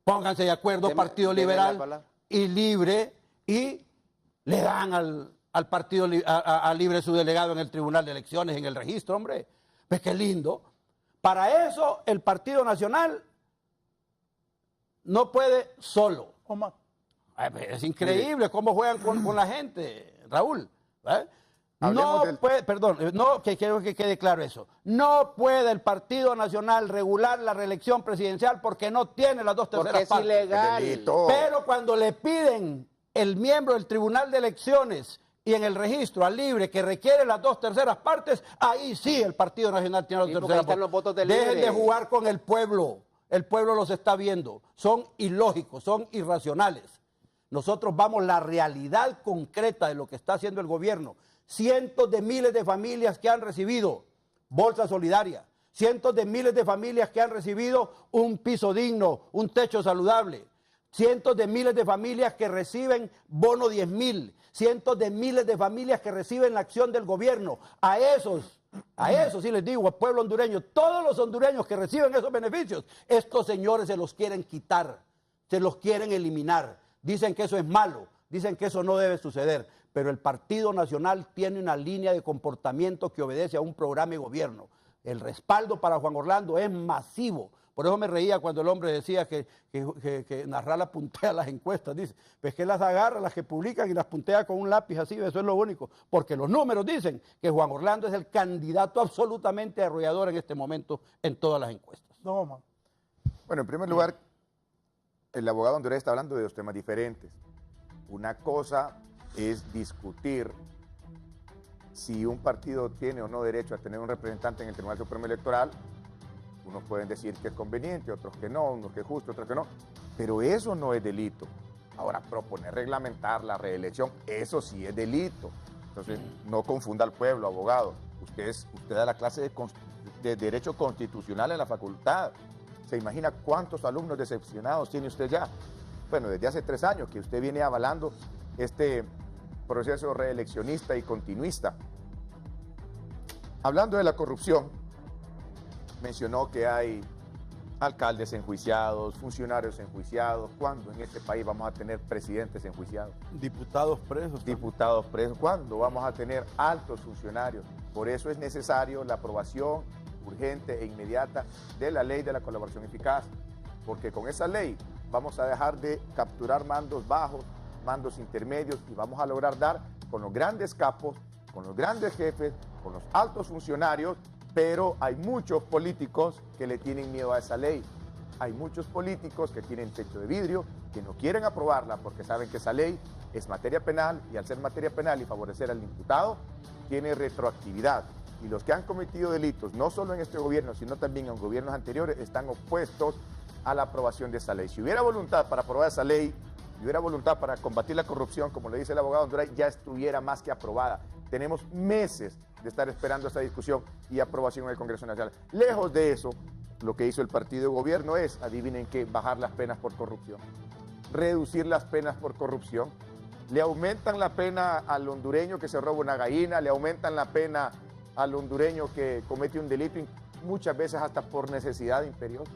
S6: Pónganse de acuerdo, Partido Liberal y Libre, y le dan al Partido a Libre su delegado en el Tribunal de Elecciones, en el registro, hombre. ¿Ves qué lindo? Para eso el Partido Nacional no puede solo.
S3: Omar.
S6: Es increíble cómo juegan con la gente, Raúl.
S5: Hablemos
S6: No puede, perdón, no, que quiero que quede claro eso. No puede el Partido Nacional regular la reelección presidencial porque no tiene las 2/3
S4: Porque es
S6: partes.
S4: ilegal.
S5: Delito.
S6: Pero cuando le piden el miembro del Tribunal de Elecciones y en el registro al Libre que requiere las 2/3 partes, ahí sí el Partido Nacional tiene las
S4: Sí,
S6: 2/3
S4: porque ahí están
S6: partes.
S4: los votos del
S6: Dejen
S4: Libre.
S6: de jugar con el pueblo. El pueblo los está viendo. Son ilógicos, son irracionales. Nosotros vamos la realidad concreta de lo que está haciendo el gobierno. Cientos de miles de familias que han recibido bolsa solidaria, cientos de miles de familias que han recibido un piso digno, un techo saludable, cientos de miles de familias que reciben bono 10.000, cientos de miles de familias que reciben la acción del gobierno. A esos sí les digo, al pueblo hondureño, todos los hondureños que reciben esos beneficios, estos señores se los quieren quitar, se los quieren eliminar. Dicen que eso es malo, dicen que eso no debe suceder, pero el Partido Nacional tiene una línea de comportamiento que obedece a un programa de gobierno. El respaldo para Juan Orlando es masivo. Por eso me reía cuando el hombre decía que Narrala puntea las encuestas. Dice, pues que las agarra, las que publican y las puntea con un lápiz así, eso es lo único. Porque los números dicen que Juan Orlando es el candidato absolutamente arrollador en este momento en todas las encuestas.
S3: No, Omar.
S5: Bueno, en primer lugar, el abogado Anduray está hablando de dos temas diferentes. Una cosa es discutir si un partido tiene o no derecho a tener un representante en el Tribunal Supremo Electoral. Unos pueden decir que es conveniente, otros que no, unos que es justo, otros que no. Pero eso no es delito. Ahora, proponer reglamentar la reelección, eso sí es delito. Entonces, no confunda al pueblo, abogado. Usted da la clase de Derecho Constitucional en la facultad. ¿Se imagina cuántos alumnos decepcionados tiene usted ya? Bueno, desde hace 3 años que usted viene avalando este proceso reeleccionista y continuista. Hablando de la corrupción, mencionó que hay alcaldes enjuiciados, funcionarios enjuiciados. ¿Cuándo en este país vamos a tener presidentes enjuiciados?
S6: Diputados presos.
S5: Diputados presos. ¿Cuándo vamos a tener altos funcionarios? Por eso es necesario la aprobación urgente e inmediata de la ley de la colaboración eficaz, porque con esa ley vamos a dejar de capturar mandos bajos, mandos intermedios, y vamos a lograr dar con los grandes capos, con los grandes jefes, con los altos funcionarios, pero hay muchos políticos que le tienen miedo a esa ley. Hay muchos políticos que tienen techo de vidrio, que no quieren aprobarla porque saben que esa ley es materia penal, y al ser materia penal y favorecer al imputado, tiene retroactividad. Y los que han cometido delitos, no solo en este gobierno, sino también en gobiernos anteriores, están opuestos a la aprobación de esa ley. Si hubiera voluntad para aprobar esa ley, si hubiera voluntad para combatir la corrupción, como le dice el abogado Anduray, ya estuviera más que aprobada. Tenemos meses de estar esperando esta discusión y aprobación en el Congreso Nacional. Lejos de eso, lo que hizo el partido de gobierno es, adivinen qué, bajar las penas por corrupción, reducir las penas por corrupción. Le aumentan la pena al hondureño que se roba una gallina, le aumentan la pena al hondureño que comete un delito muchas veces hasta por necesidad imperiosa.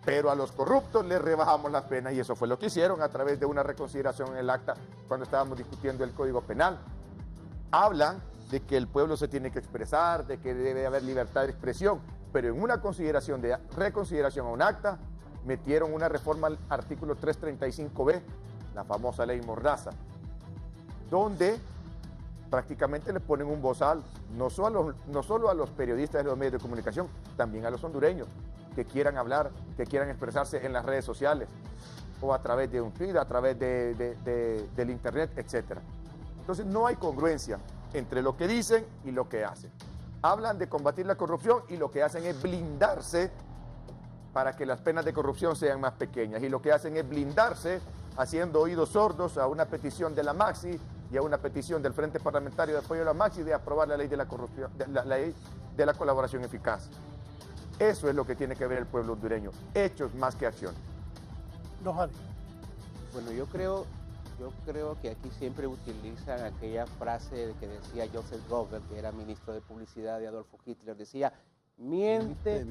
S5: Pero a los corruptos les rebajamos las penas y eso fue lo que hicieron a través de una reconsideración en el acta cuando estábamos discutiendo el Código Penal. Hablan de que el pueblo se tiene que expresar, de que debe haber libertad de expresión, pero en una consideración de reconsideración a un acta, metieron una reforma al artículo 335b, la famosa ley Mordaza, donde prácticamente le ponen un bozal, no solo a los periodistas de los medios de comunicación, también a los hondureños que quieran hablar, que quieran expresarse en las redes sociales o a través de un tweet, a través del internet, etc. Entonces no hay congruencia entre lo que dicen y lo que hacen. Hablan de combatir la corrupción y lo que hacen es blindarse para que las penas de corrupción sean más pequeñas. Y lo que hacen es blindarse haciendo oídos sordos a una petición de la Maxi y a una petición del Frente Parlamentario de Apoyo a la Maxi de aprobar la ley de la corrupción, la ley de la colaboración eficaz. Eso es lo que tiene que ver el pueblo hondureño, hechos más que acciones.
S4: Bueno, yo creo que aquí siempre utilizan aquella frase que decía Joseph Goebbels, que era ministro de Publicidad de Adolfo Hitler, decía: miente,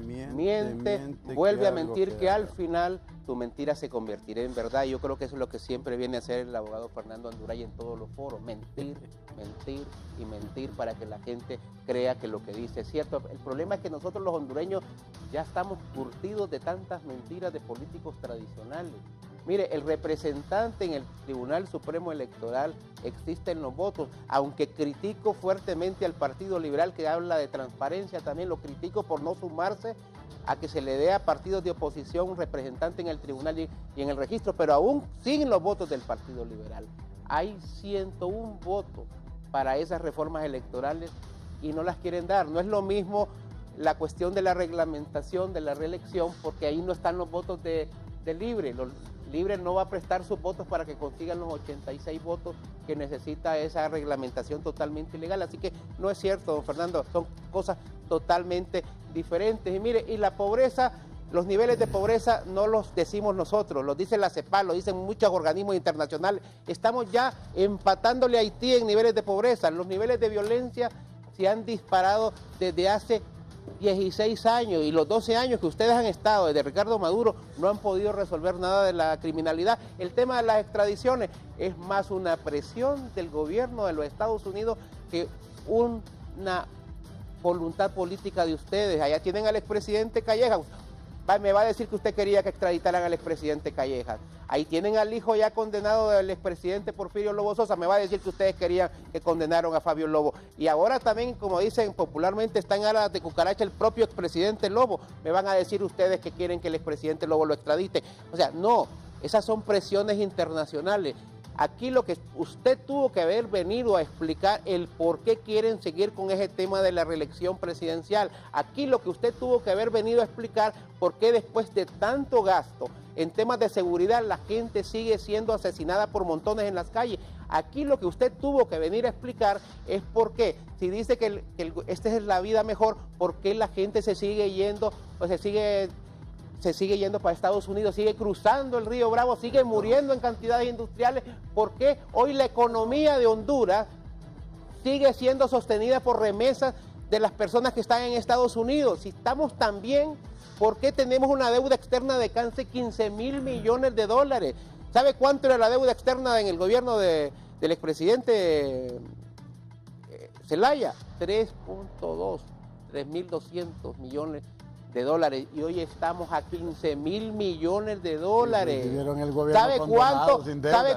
S4: vuelve a mentir, que al final tu mentira se convertirá en verdad. Y yo creo que eso es lo que siempre viene a hacer el abogado Fernando Anduray en todos los foros: mentir, mentir y mentir para que la gente crea que lo que dice es cierto. El problema es que nosotros los hondureños ya estamos curtidos de tantas mentiras de políticos tradicionales. Mire, el representante en el Tribunal Supremo Electoral existen los votos, aunque critico fuertemente al Partido Liberal que habla de transparencia, también lo critico por no sumarse a que se le dé a partidos de oposición un representante en el tribunal y en el registro, pero aún siguen los votos del Partido Liberal. Hay 101 votos para esas reformas electorales y no las quieren dar. No es lo mismo la cuestión de la reglamentación de la reelección, porque ahí no están los votos de Libre. Libre no va a prestar sus votos para que consigan los 86 votos que necesita esa reglamentación totalmente ilegal. Así que no es cierto, don Fernando, son cosas totalmente diferentes. Y mire, y la pobreza, los niveles de pobreza no los decimos nosotros, los dice la CEPAL, lo dicen muchos organismos internacionales. Estamos ya empatándole a Haití en niveles de pobreza. Los niveles de violencia se han disparado desde hace 16 años, y los 12 años que ustedes han estado desde Ricardo Maduro no han podido resolver nada de la criminalidad. El tema de las extradiciones es más una presión del gobierno de los Estados Unidos que una voluntad política de ustedes. Allá tienen al expresidente Callejas. Me va a decir que usted quería que extraditaran al expresidente Callejas. Ahí tienen al hijo ya condenado del expresidente Porfirio Lobo Sosa. Me va a decir que ustedes querían que condenaron a Fabio Lobo. Y ahora también, como dicen popularmente, está en alas de cucaracha el propio expresidente Lobo. Me van a decir ustedes que quieren que el expresidente Lobo lo extradite. O sea, no, esas son presiones internacionales. Aquí lo que usted tuvo que haber venido a explicar el por qué quieren seguir con ese tema de la reelección presidencial. Aquí lo que usted tuvo que haber venido a explicar por qué después de tanto gasto en temas de seguridad la gente sigue siendo asesinada por montones en las calles. Aquí lo que usted tuvo que venir a explicar es por qué, si dice que esta es la vida mejor, por qué la gente se sigue yendo, o se sigue yendo para Estados Unidos, sigue cruzando el río Bravo, sigue muriendo en cantidades industriales. ¿Por qué hoy la economía de Honduras sigue siendo sostenida por remesas de las personas que están en Estados Unidos? Si estamos tan bien, ¿por qué tenemos una deuda externa de casi 15,000 millones de dólares? ¿Sabe cuánto era la deuda externa en el gobierno del expresidente Zelaya? 3.200 millones de dólares, y hoy estamos a 15,000 millones de dólares. ¿Sabe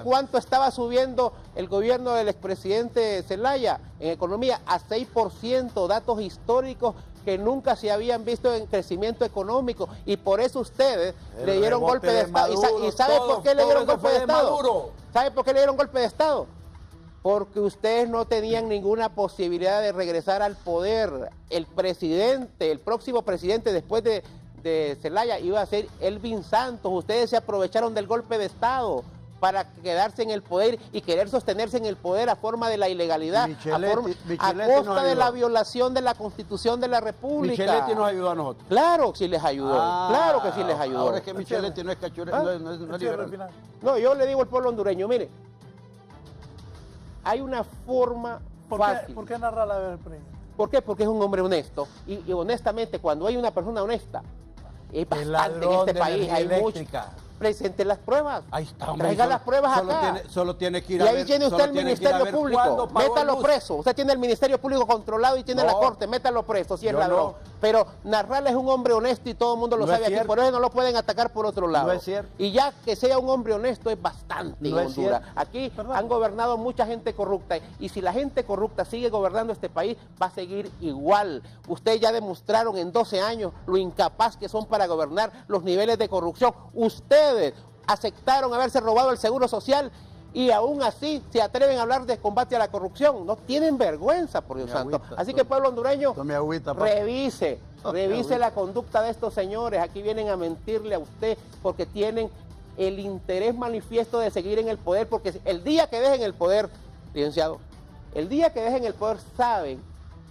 S4: cuánto estaba subiendo el gobierno del expresidente Zelaya en economía? A 6%, datos históricos que nunca se habían visto en crecimiento económico, y por eso ustedes le dieron golpe de Estado. ¿Y sabe por qué le dieron golpe de Estado? ¿Sabe por qué le dieron golpe de Estado? Porque ustedes no tenían ninguna posibilidad de regresar al poder. El próximo presidente después de Zelaya iba a ser Elvin Santos. Ustedes se aprovecharon del golpe de Estado para quedarse en el poder y querer sostenerse en el poder a forma de la ilegalidad, a costa de la violación de la Constitución de la República.
S6: Micheletti nos ayudó a nosotros.
S4: Claro que sí les ayudó, claro que sí les ayudó.
S6: Ahora es que Micheletti no es cachureo, no es liberal.
S4: No, yo le digo al pueblo hondureño, mire, hay una forma fácil.
S3: ¿Por qué narra la del presidente?
S4: ¿Por qué? Porque es un hombre honesto. Y honestamente, cuando hay una persona honesta, es bastante en este país, hay mucho. Presente las pruebas.
S6: Ahí está,
S4: traiga las pruebas acá.
S6: Solo tiene que ir
S4: y ahí tiene usted el Ministerio Público. Métalo preso. Usted tiene el Ministerio Público controlado y tiene la Corte. Métalo preso si es ladrón. Pero Narral es un hombre honesto y todo el mundo lo sabe aquí. Por eso no lo pueden atacar por otro lado.
S6: No es cierto.
S4: Y ya que sea un hombre honesto es bastante en Honduras. Aquí han gobernado mucha gente corrupta. Y si la gente corrupta sigue gobernando este país, va a seguir igual. Ustedes ya demostraron en 12 años lo incapaz que son para gobernar, los niveles de corrupción. Ustedes aceptaron haberse robado el seguro social y aún así se atreven a hablar de combate a la corrupción. No tienen vergüenza, por Dios santo. Así que, pueblo hondureño, revise la conducta de estos señores. Aquí vienen a mentirle a usted porque tienen el interés manifiesto de seguir en el poder, porque el día que dejen el poder, licenciado, el día que dejen el poder saben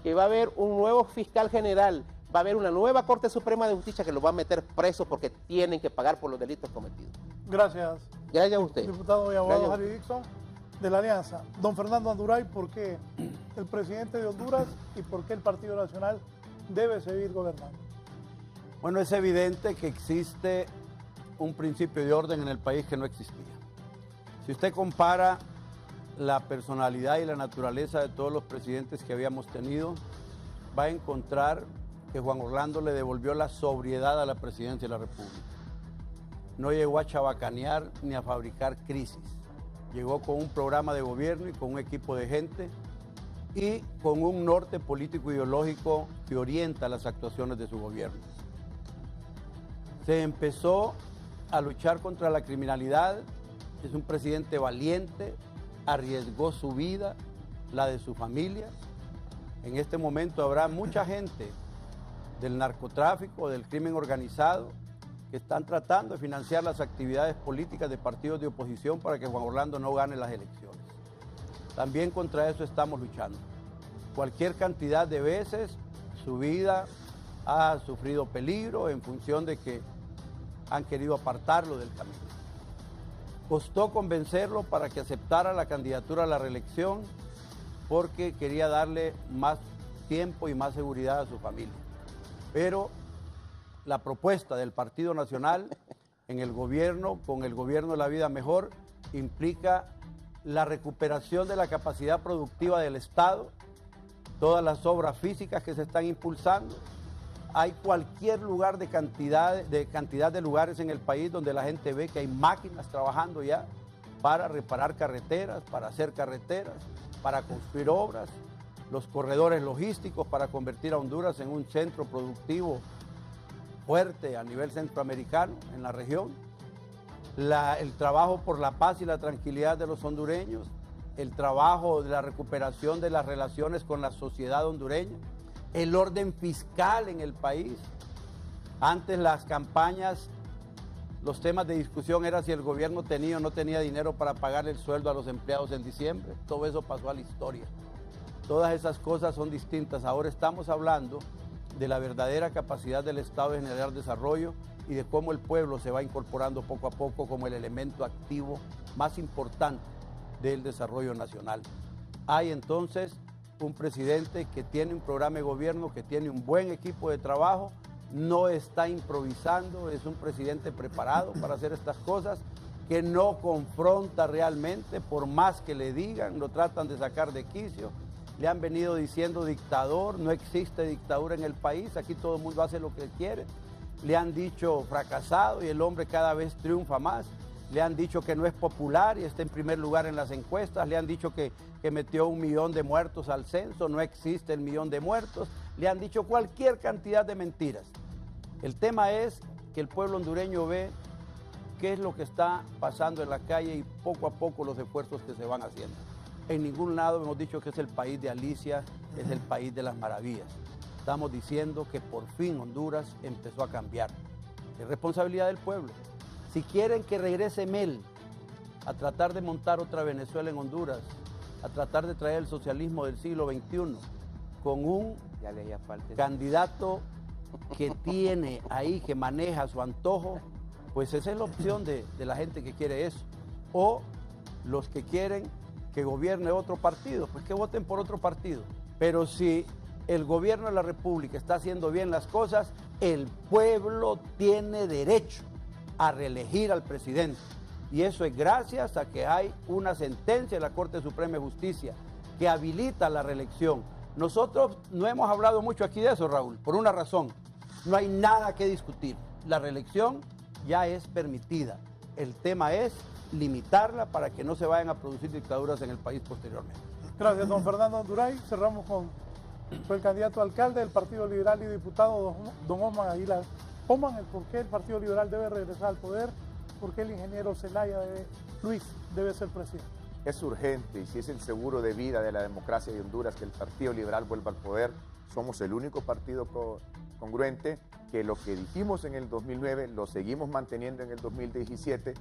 S4: que va a haber un nuevo fiscal general, va a haber una nueva Corte Suprema de Justicia que los va a meter presos porque tienen que pagar por los delitos cometidos.
S3: Gracias.
S4: Gracias a usted.
S3: Diputado y abogado Harry Dixon, de la Alianza. Don Fernando Anduray, ¿por qué el presidente de Honduras y por qué el Partido Nacional debe seguir gobernando?
S6: Bueno, es evidente que existe un principio de orden en el país que no existía. Si usted compara la personalidad y la naturaleza de todos los presidentes que habíamos tenido, va a encontrar que Juan Orlando le devolvió la sobriedad a la presidencia de la República. No llegó a chabacanear ni a fabricar crisis. Llegó con un programa de gobierno y con un equipo de gente y con un norte político ideológico que orienta las actuaciones de su gobierno. Se empezó a luchar contra la criminalidad. Es un presidente valiente, arriesgó su vida, la de su familia. En este momento habrá mucha gente del narcotráfico, del crimen organizado, que están tratando de financiar las actividades políticas de partidos de oposición para que Juan Orlando no gane las elecciones. También contra eso estamos luchando. Cualquier cantidad de veces su vida ha sufrido peligro en función de que han querido apartarlo del camino. Costó convencerlo para que aceptara la candidatura a la reelección porque quería darle más tiempo y más seguridad a su familia. Pero la propuesta del Partido Nacional en el gobierno, con el gobierno de la vida mejor, implica la recuperación de la capacidad productiva del Estado, todas las obras físicas que se están impulsando. Hay cualquier lugar de cantidad de lugares en el país donde la gente ve que hay máquinas trabajando ya para reparar carreteras, para hacer carreteras, para construir obras, los corredores logísticos para convertir a Honduras en un centro productivo fuerte a nivel centroamericano en la región, el trabajo por la paz y la tranquilidad de los hondureños, el trabajo de la recuperación de las relaciones con la sociedad hondureña, el orden fiscal en el país. Antes las campañas, los temas de discusión era si el gobierno tenía o no tenía dinero para pagar el sueldo a los empleados en diciembre. Todo eso pasó a la historia. Todas esas cosas son distintas. Ahora estamos hablando de la verdadera capacidad del Estado de generar desarrollo y de cómo el pueblo se va incorporando poco a poco como el elemento activo más importante del desarrollo nacional. Hay entonces un presidente que tiene un programa de gobierno, que tiene un buen equipo de trabajo, no está improvisando, es un presidente preparado para hacer estas cosas, que no confronta realmente, por más que le digan, lo tratan de sacar de quicio. Le han venido diciendo dictador, no existe dictadura en el país, aquí todo el mundo hace lo que quiere. Le han dicho fracasado y el hombre cada vez triunfa más. Le han dicho que no es popular y está en primer lugar en las encuestas. Le han dicho que metió 1 millón de muertos al censo, no existe el 1 millón de muertos. Le han dicho cualquier cantidad de mentiras. El tema es que el pueblo hondureño ve qué es lo que está pasando en la calle y poco a poco los esfuerzos que se van haciendo. En ningún lado hemos dicho que es el país de Alicia, es el país de las maravillas. Estamos diciendo que por fin Honduras empezó a cambiar. Es responsabilidad del pueblo. Si quieren que regrese Mel a tratar de montar otra Venezuela en Honduras, a tratar de traer el socialismo del siglo XXI, con un candidato que tiene ahí, que maneja a su antojo, pues esa es la opción de la gente que quiere eso. O los que quieren que gobierne otro partido, pues que voten por otro partido. Pero si el gobierno de la República está haciendo bien las cosas, el pueblo tiene derecho a reelegir al presidente. Y eso es gracias a que hay una sentencia de la Corte Suprema de Justicia que habilita la reelección. Nosotros no hemos hablado mucho aquí de eso, Raúl, por una razón. No hay nada que discutir. La reelección ya es permitida. El tema es limitarla para que no se vayan a producir dictaduras en el país posteriormente.
S3: Gracias, don Fernando Anduray. Cerramos con el candidato a alcalde del Partido Liberal y diputado, don Osman Aguilar. Osman, el por qué el Partido Liberal debe regresar al poder, por qué el ingeniero Zelaya Luis debe ser presidente.
S5: Es urgente, y si es el seguro de vida de la democracia de Honduras que el Partido Liberal vuelva al poder, somos el único partido congruente que lo que dijimos en el 2009 lo seguimos manteniendo en el 2017,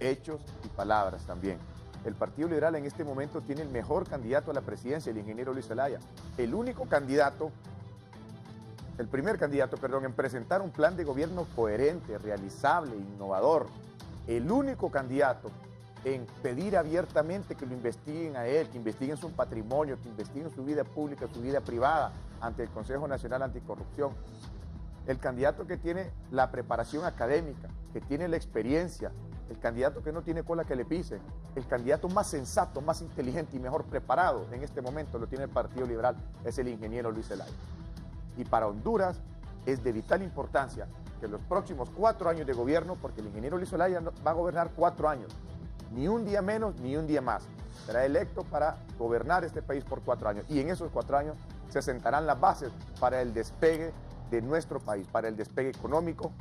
S5: hechos y palabras también. El Partido Liberal en este momento tiene el mejor candidato a la presidencia, el ingeniero Luis Zelaya. El primer candidato, en presentar un plan de gobierno coherente, realizable, innovador. El único candidato en pedir abiertamente que lo investiguen a él, que investiguen su patrimonio, que investiguen su vida pública, su vida privada ante el Consejo Nacional Anticorrupción. El candidato que tiene la preparación académica, que tiene la experiencia, el candidato que no tiene cola que le pisen, el candidato más sensato, más inteligente y mejor preparado en este momento lo tiene el Partido Liberal, es el ingeniero Luis Zelaya. Y para Honduras es de vital importancia que los próximos 4 años de gobierno, porque el ingeniero Luis Zelaya va a gobernar 4 años, ni un día menos ni un día más, será electo para gobernar este país por 4 años. Y en esos 4 años se sentarán las bases para el despegue de nuestro país, para el despegue económico,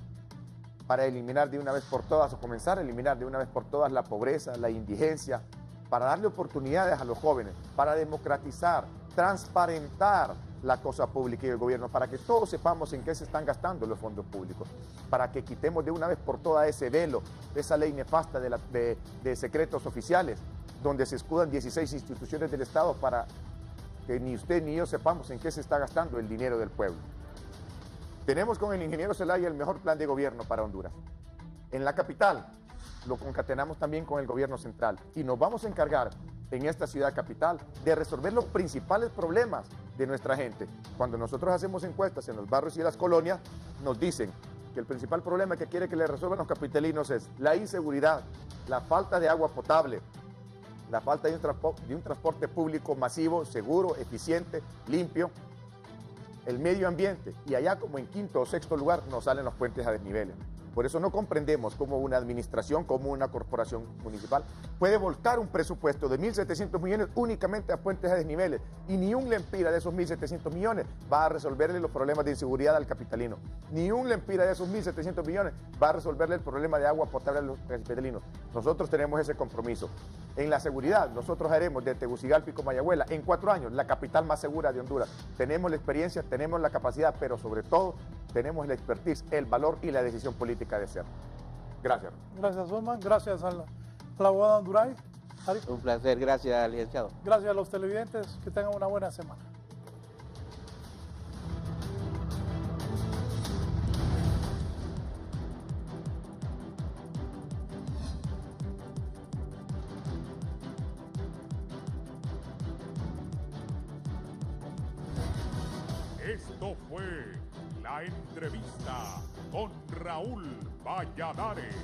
S5: para eliminar de una vez por todas, o comenzar a eliminar de una vez por todas la pobreza, la indigencia, para darle oportunidades a los jóvenes, para democratizar, transparentar la cosa pública y el gobierno, para que todos sepamos en qué se están gastando los fondos públicos, para que quitemos de una vez por todas ese velo, esa ley nefasta de secretos oficiales, donde se escudan 16 instituciones del Estado para que ni usted ni yo sepamos en qué se está gastando el dinero del pueblo. Tenemos con el ingeniero Zelaya el mejor plan de gobierno para Honduras. En la capital lo concatenamos también con el gobierno central y nos vamos a encargar en esta ciudad capital de resolver los principales problemas de nuestra gente. Cuando nosotros hacemos encuestas en los barrios y las colonias, nos dicen que el principal problema que quiere que le resuelvan los capitalinos es la inseguridad, la falta de agua potable, la falta de un transporte público masivo, seguro, eficiente, limpio, el medio ambiente, y allá como en 5º o 6º lugar nos salen los puentes a desniveles. Por eso no comprendemos cómo una administración, como una corporación municipal, puede volcar un presupuesto de 1.700 millones únicamente a puentes a desniveles, y ni un lempira de esos 1.700 millones va a resolverle los problemas de inseguridad al capitalino. Ni un lempira de esos 1.700 millones va a resolverle el problema de agua potable a los capitalinos. Nosotros tenemos ese compromiso. En la seguridad, nosotros haremos de Tegucigalpa y Comayagüela en 4 años la capital más segura de Honduras. Tenemos la experiencia, tenemos la capacidad, pero sobre todo tenemos la expertise, el valor y la decisión política de hacerlo. Gracias.
S3: Gracias, Osman. Gracias al abogado Anduray. Ari.
S4: Un placer, gracias, licenciado.
S3: Gracias a los televidentes, que tengan una buena semana.
S1: Esto fue La Entrevista con Raúl Valladares.